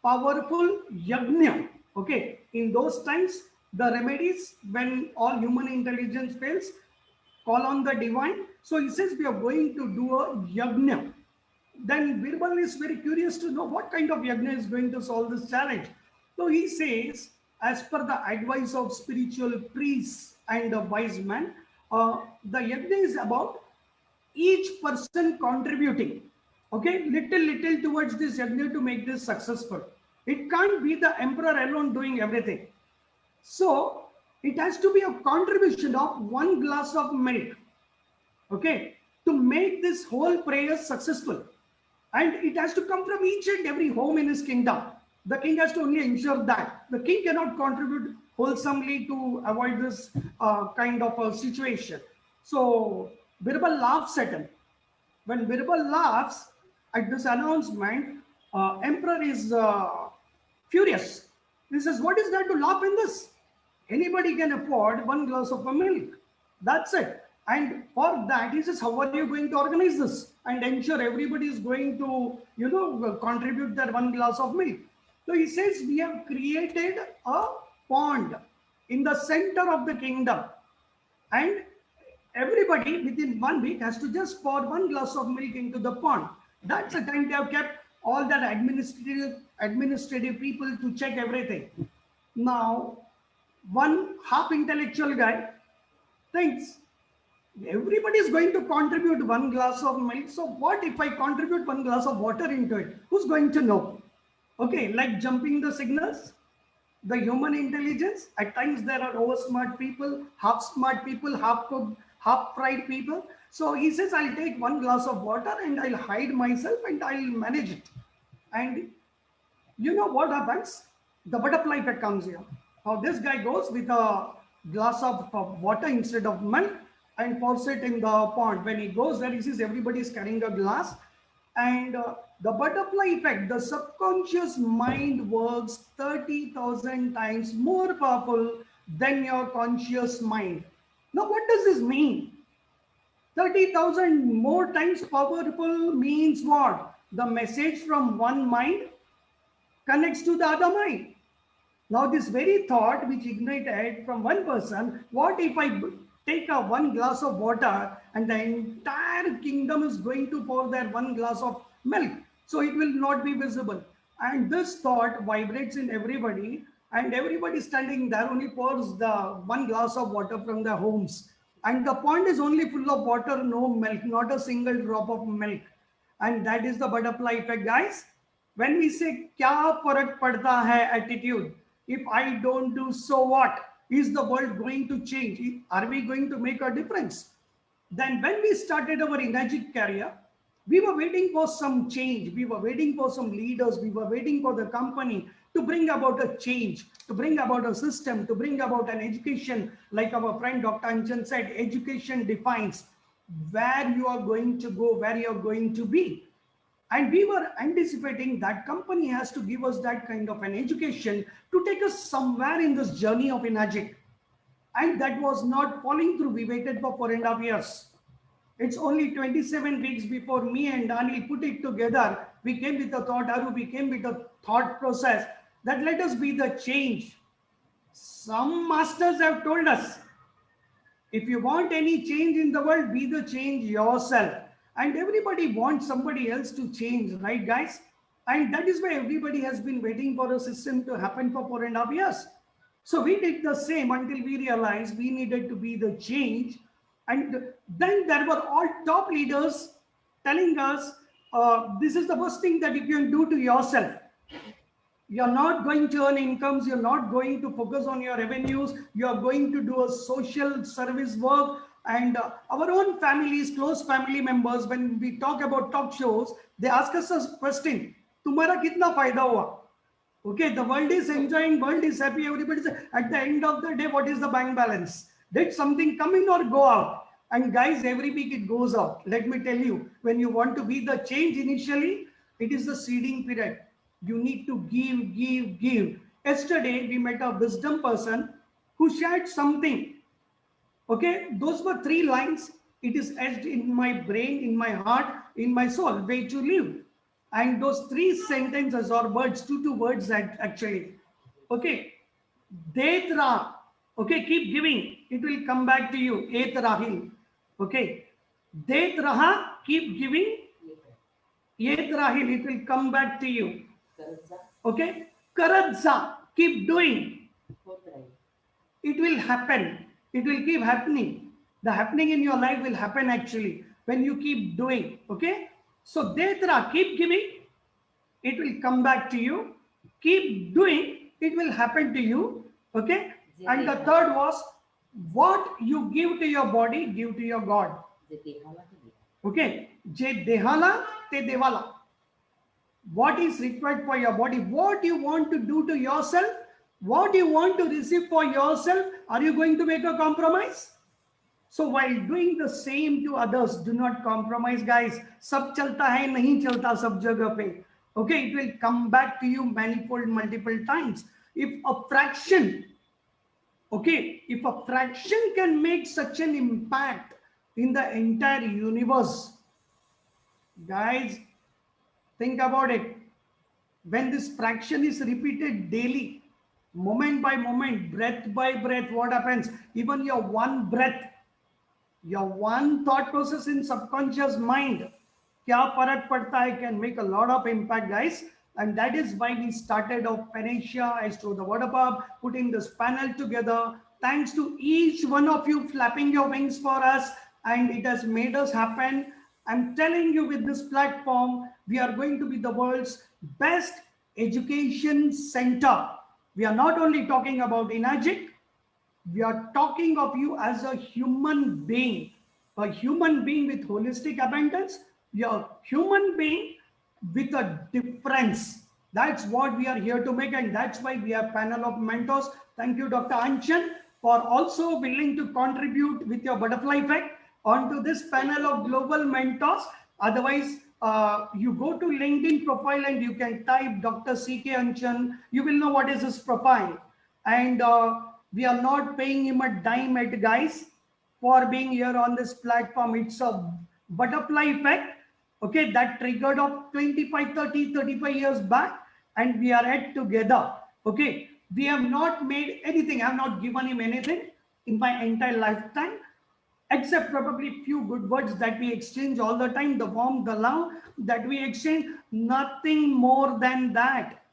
powerful yajna." Okay, in those times, the remedies when all human intelligence fails, call on the divine. So he says we are going to do a yajna. Then Birbal is very curious to know what kind of yajna is going to solve this challenge. So he says, as per the advice of spiritual priests and a wise man, the yajna is about each person contributing, okay, little towards this yajna to make this successful. It can't be the emperor alone doing everything. So it has to be a contribution of 1 glass of milk, okay, to make this whole prayer successful. And it has to come from each and every home in his kingdom. The king has to only ensure that. The king cannot contribute wholesomely to avoid this kind of a situation. So Birbal laughs at him. When Birbal laughs at this announcement, emperor is furious. He says, "What is there to laugh in this? Anybody can afford 1 glass of milk. That's it." And for that, he says, "How are you going to organize this and ensure everybody is going to, contribute their 1 glass of milk?" So he says, "We have created a pond in the center of the kingdom, and everybody within 1 week has to just pour 1 glass of milk into the pond." That's the time they have kept all that administrative people to check everything. Now, one half intellectual guy thinks everybody is going to contribute 1 glass of milk. So what if I contribute 1 glass of water into it? Who's going to know? Okay, like jumping the signals, the human intelligence, at times there are over smart people, half cooked, half fried people. So he says, "I'll take 1 glass of water and I'll hide myself and I'll manage it." And you know what happens? The butterfly effect comes here. Now this guy goes with a glass of water instead of milk and pours it in the pond. When he goes there, he sees everybody is carrying a glass. And the butterfly effect, the subconscious mind works 30,000 times more powerful than your conscious mind. Now, what does this mean? 30,000 more times powerful means what? The message from one mind connects to the other mind. Now, this very thought which ignited from one person, what if I take a 1 glass of water and the entire kingdom is going to pour their 1 glass of milk? So it will not be visible. And this thought vibrates in everybody, and everybody standing there only pours the 1 glass of water from their homes. And the pond is only full of water, no milk, not a single drop of milk. And that is the butterfly effect, guys. When we say kya farak padta hai attitude, if I don't do, so what? Is the world going to change? Are we going to make a difference? Then when we started our Enagic career, we were waiting for some change. We were waiting for some leaders. We were waiting for the company to bring about a change, to bring about a system, to bring about an education. Like our friend Dr. Anchan said, education defines where you are going to go, where you are going to be. And we were anticipating that company has to give us that kind of an education to take us somewhere in this journey of Enagic. And that was not falling through. We waited for 4.5 years. It's only 27 weeks before me and Anil put it together. We came with a thought, Aru, we came with a thought process that let us be the change. Some masters have told us, if you want any change in the world, be the change yourself. And everybody wants somebody else to change, right, guys? And that is why everybody has been waiting for a system to happen for 4.5 years. So we did the same until we realized we needed to be the change. And then there were all top leaders telling us this is the first thing that you can do to yourself. You're not going to earn incomes, you're not going to focus on your revenues, you're going to do a social service work. And our own families, close family members, when we talk about talk shows, they ask us a question, तुम्हारा कितना फायदा हुआ? Okay, the world is enjoying, world is happy, everybody's at the end of the day, what is the bank balance? Did something come in or go out? And guys, every week it goes out. Let me tell you, when you want to be the change initially, it is the seeding period. You need to give, give, give. Yesterday, we met a wisdom person who shared something. Okay, those were 3 lines. It is etched in my brain, in my heart, in my soul, way to live. And those 3 sentences or words, two words actually. Okay, Detra. Okay, keep giving. It will come back to you. Et rahil. Okay, Det raha, keep giving. Yet rahil, it will come back to you. Okay, Karadza, keep doing. It will happen. It will keep happening. The happening in your life will happen actually when you keep doing. Okay, so Detra, keep giving. It will come back to you. Keep doing. It will happen to you. Okay, and the third was, what you give to your body, give to your God. Okay, Je dehala te devala. What is required for your body, what you want to do to yourself, what you want to receive for yourself, are you going to make a compromise? So while doing the same to others, do not compromise, guys. Sab chalta hai, nahi chalta sab jagah pe. Okay, it will come back to you manifold, multiple times. If a fraction, okay, if a fraction can make such an impact in the entire universe, guys, think about it. When this fraction is repeated daily, moment by moment, breath by breath, what happens? Even your one breath, your one thought process in subconscious mind, kya farak padta hai, can make a lot of impact, guys. And that is why we started off Panacea, I Store the Water Pub, putting this panel together. Thanks to each one of you flapping your wings for us, and it has made us happen. I'm telling you, with this platform, we are going to be the world's best education center. We are not only talking about Enagic, we are talking of you as a human being with holistic abundance. You're a human being with a difference. That's what we are here to make, and that's why we have panel of mentors. Thank you, Dr. Anchan, for also willing to contribute with your butterfly effect onto this panel of global mentors. Otherwise, you go to LinkedIn profile and you can type Dr. C.K. Anchan. You will know what is his profile. And we are not paying him a dime at, guys, for being here on this platform. It's a butterfly effect, okay, that triggered of 25, 30, 35 years back, and we are at together. Okay, we have not made anything. I have not given him anything in my entire lifetime, except probably few good words that we exchange all the time, the warmth, the love that we exchange, nothing more than that,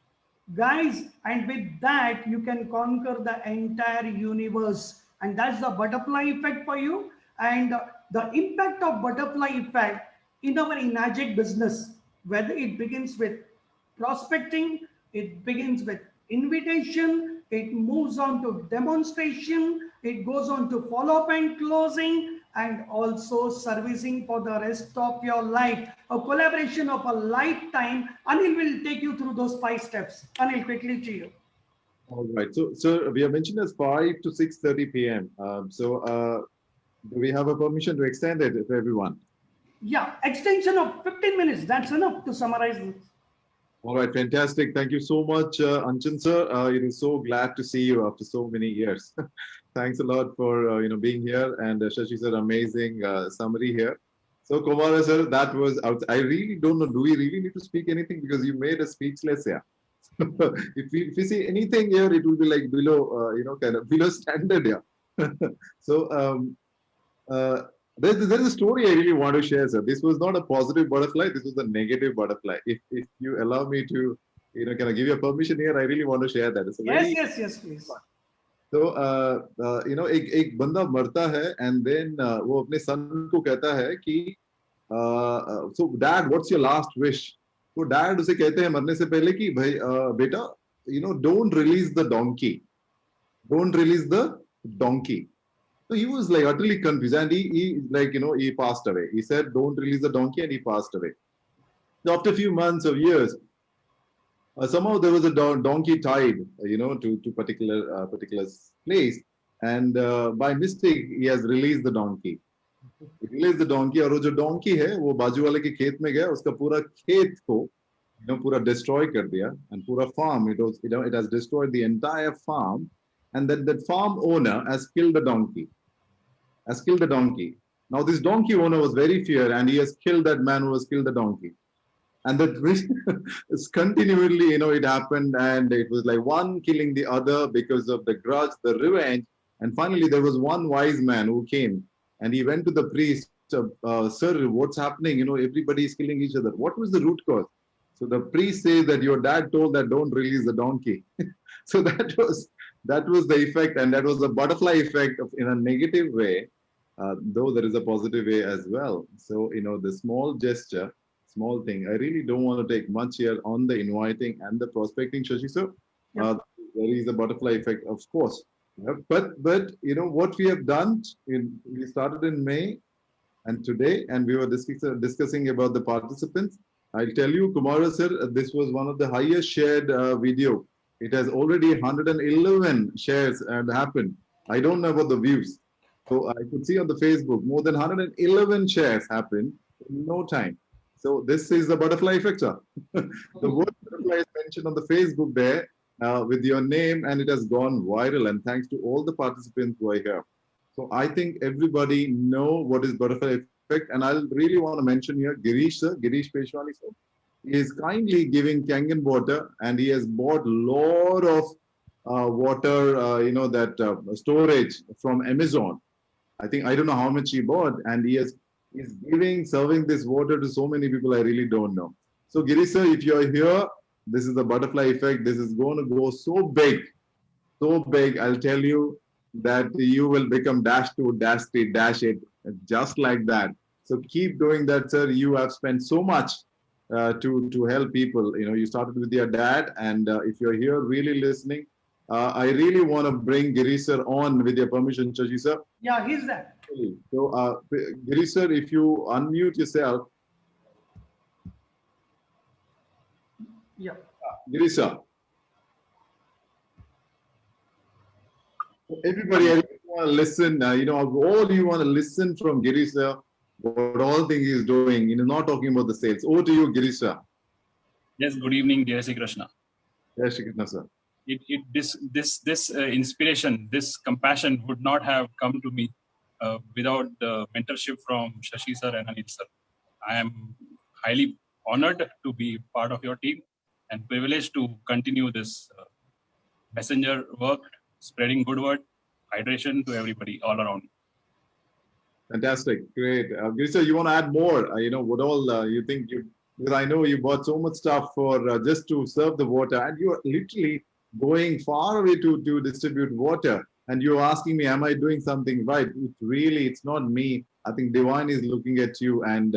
guys. And with that, you can conquer the entire universe, and that's the butterfly effect for you. And the impact of butterfly effect in our Enagic business, whether it begins with prospecting, it begins with invitation, it moves on to demonstration, it goes on to follow-up and closing, and also servicing for the rest of your life. A collaboration of a lifetime. Anil will take you through those 5 steps. Anil, quickly to you. All right. So we have mentioned as 5 to 6:30 p.m. Do we have a permission to extend it to everyone? Yeah, extension of 15 minutes. That's enough to summarize this. All right, fantastic. Thank you so much, Anchan sir. It is so glad to see you after so many years. Thanks a lot for being here, and Shashi sir, amazing summary here. So Coumara sir, that was out. I really don't know. Do we really need to speak anything, because you made us speechless here? If we see anything here, it will be like below, kind of below standard here. So there's a story I really want to share, sir. This was not a positive butterfly. This was a negative butterfly. If you allow me to, can I give you a permission here? I really want to share that. It's a very, yes, please. तो एक बंदा मरता है, and then वो अपने सन को कहता है कि so dad, what's your last wish? So dad उसे कहते हैं मरने से पहले कि भाई बेटा, don't release the donkey, don't release the donkey. So he was like utterly confused, and he like he passed away. He said don't release the donkey, and he passed away. So after a few months or years, somehow there was a donkey tied to particular place, and by mistake he has released the donkey. Release the donkey, और वो जो donkey है वो बाजू वाले के खेत में गया, उसका पूरा खेत को पूरा destroy कर दिया, and पूरा farm, it has destroyed the entire farm, and that farm owner has killed the donkey, Now this donkey owner was very feared, and he has killed that man who has killed the donkey. And that is continually, it happened, and it was like one killing the other because of the grudge, the revenge. And finally there was one wise man who came, and he went to the priest, sir, what's happening? Everybody is killing each other. What was the root cause? So the priest says that your dad told that don't release the donkey. So that was the effect, and that was the butterfly effect in a negative way, though there is a positive way as well. So the small gesture, small thing. I really don't want to take much here on the inviting and the prospecting, Shashi sir. There is a butterfly effect, of course. But what we have done, we started in May, and today, and we were discussing about the participants. I'll tell you, Coumara sir, this was one of the highest shared video. It has already 111 shares and happened. I don't know about the views. So I could see on the Facebook, more than 111 shares happened in no time. So this is the butterfly effect, sir. The word butterfly is mentioned on the Facebook there with your name, and it has gone viral. And thanks to all the participants who are here. So I think everybody know what is butterfly effect. And I'll really want to mention here, Girish sir, Girish Peshwani sir, he is kindly giving Kangen water, and he has bought lot of water, storage from Amazon. I don't know how much he bought, and he's serving this water to so many people. I really don't know. So Girish sir, if you're here, this is the butterfly effect. This is going to go so big. I'll tell you that you will become -2, -3, -8, just like that. So keep doing that, sir. You have spent so much to help people. You started with your dad, and if you're here really listening, I really want to bring Girish sir on with your permission, Shashi sir. Yeah, he's there. So, Girish sir, if you unmute yourself. Yeah. Girish sir. Everybody, I want to listen. All you want to listen from Girish sir, what all thing he's doing. Not talking about the sales. Over to you, Girish sir. Yes, good evening, dear Sri Krishna. Yes, Shri Krishna sir. This inspiration, this compassion would not have come to me without the mentorship from Shashi sir and Anil sir. I am highly honored to be part of your team and privileged to continue this messenger work, spreading good word, hydration to everybody all around. Fantastic, great. Girish sir, you want to add more? What all you think because I know you bought so much stuff for just to serve the water, and you are literally going far away to distribute water, and you're asking me, am I doing something right? It's not me. I think Divine is looking at you, and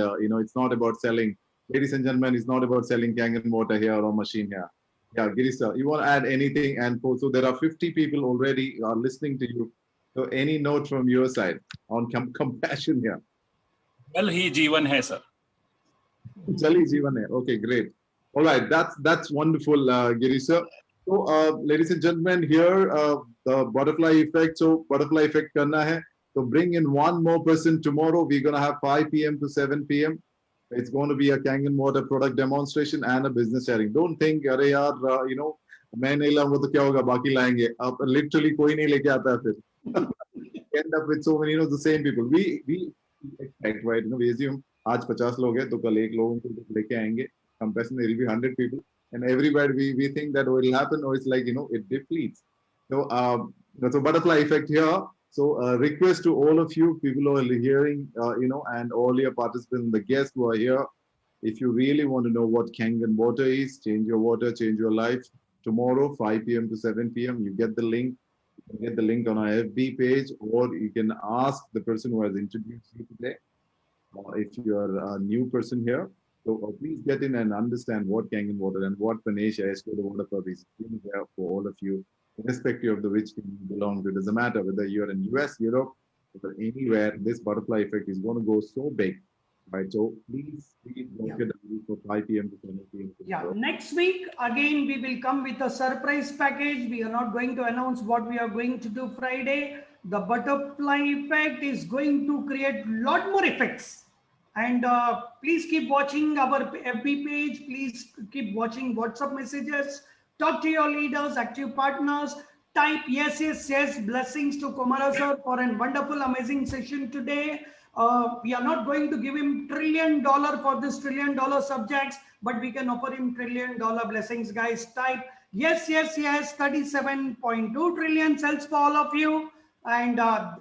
it's not about selling. Ladies and gentlemen, it's not about selling Kangen water here or machine here. Yeah, Girish sir, you want to add anything? And so there are 50 people already are listening to you. So any note from your side on compassion here? Well, he Jeevan hai, sir. Jali Jeevan hai. Okay, great. All right, that's wonderful, Girish sir. So, ladies and gentlemen, here the butterfly effect. So, butterfly effect karna hai. So, bring in one more person tomorrow. We're going to have 5 p.m. to 7 p.m. It's going to be a Kangen water product demonstration and a business sharing. Don't think, अरे यार, मैं नहीं लाऊंगा तो क्या होगा, बाकी लाएंगे. अब literally कोई नहीं लेके आता है फिर. End up with so many, the same people. We expect, right? We assume आज 50 लोग हैं तो कल 1 लोगों को लेके आएंगे. Compassion, there will be 100 people, and everybody we think that will happen, or it's like it depletes. So so butterfly effect here. So request to all of you people who are hearing, and all your participants, the guests who are here, if you really want to know what Kangen water is, change your water, change your life. Tomorrow, 5 p.m. to 7 p.m. You get the link. You can get the link on our FB page, or you can ask the person who has introduced you today. if you're a new person here. So please get in and understand what Kangen water and what Panesia is the water purpose is here for all of you, irrespective of the which team you belong to. It doesn't matter whether you're in US, Europe, or anywhere. This butterfly effect is going to go so big, right? So please don't Yeah. get ready for 5 p.m. to 7 p.m. Yeah, tomorrow. next week again we will come with a surprise package. We are not going to announce what we are going to do Friday. The butterfly effect is going to create lot more effects. And please keep watching our FB page. Please keep watching WhatsApp messages. Talk to your leaders, active partners. Type yes, yes, yes. Blessings to Coumara sir for a wonderful, amazing session today. We are not going to give him $1 trillion for this $1 trillion subjects, but we can offer him $1 trillion blessings, guys. Type yes, yes, yes. 37.2 trillion cells for all of you. And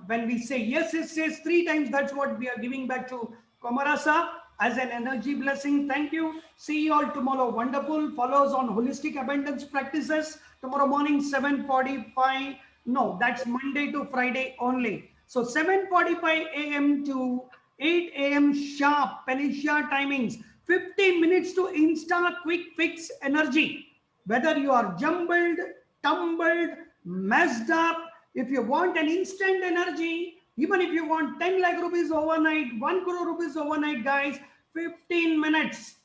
when we say yes, yes, yes, 3 times, that's what we are giving back to Coumara sir as an energy blessing. Thank you. See you all tomorrow. Wonderful. Follow us on holistic abundance practices. Tomorrow morning, 7:45. No, that's Monday to Friday only. So 7:45 a.m. to 8 a.m. sharp, Panesia timings. 15 minutes to insta quick fix energy. Whether you are jumbled, tumbled, messed up, if you want an instant energy, even if you want 10 lakh rupees overnight, 1 crore rupees overnight, guys, 15 minutes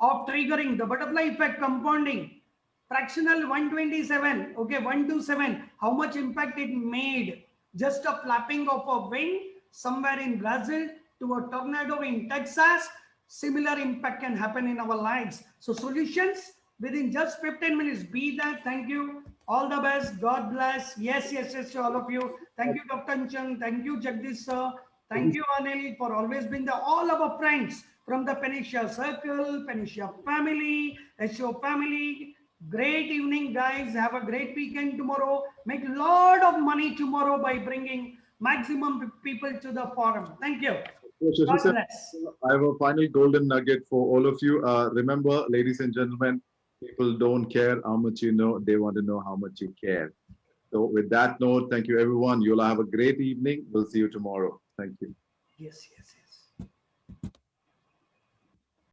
of triggering the butterfly effect compounding. Fractional 127, okay, 127, how much impact it made. Just a flapping of a wing somewhere in Brazil to a tornado in Texas, similar impact can happen in our lives. So solutions within just 15 minutes. Be that. Thank you. All the best. God bless. Yes, yes, yes to all of you. Thank you, Dr. Chung. Thank you, Jagdish sir. Thank you, Anil, for always being all our friends from the Panesia Circle, Panesia family, SO family. Great evening, guys. Have a great weekend tomorrow. Make a lot of money tomorrow by bringing maximum people to the forum. Thank you. So, God Shashi sir, bless. I have a final golden nugget for all of you. Remember, ladies and gentlemen, people don't care how much you know, they want to know how much you care. So, with that note, thank you everyone. You'll have a great evening. We'll see you tomorrow. Thank you. Yes, yes, yes.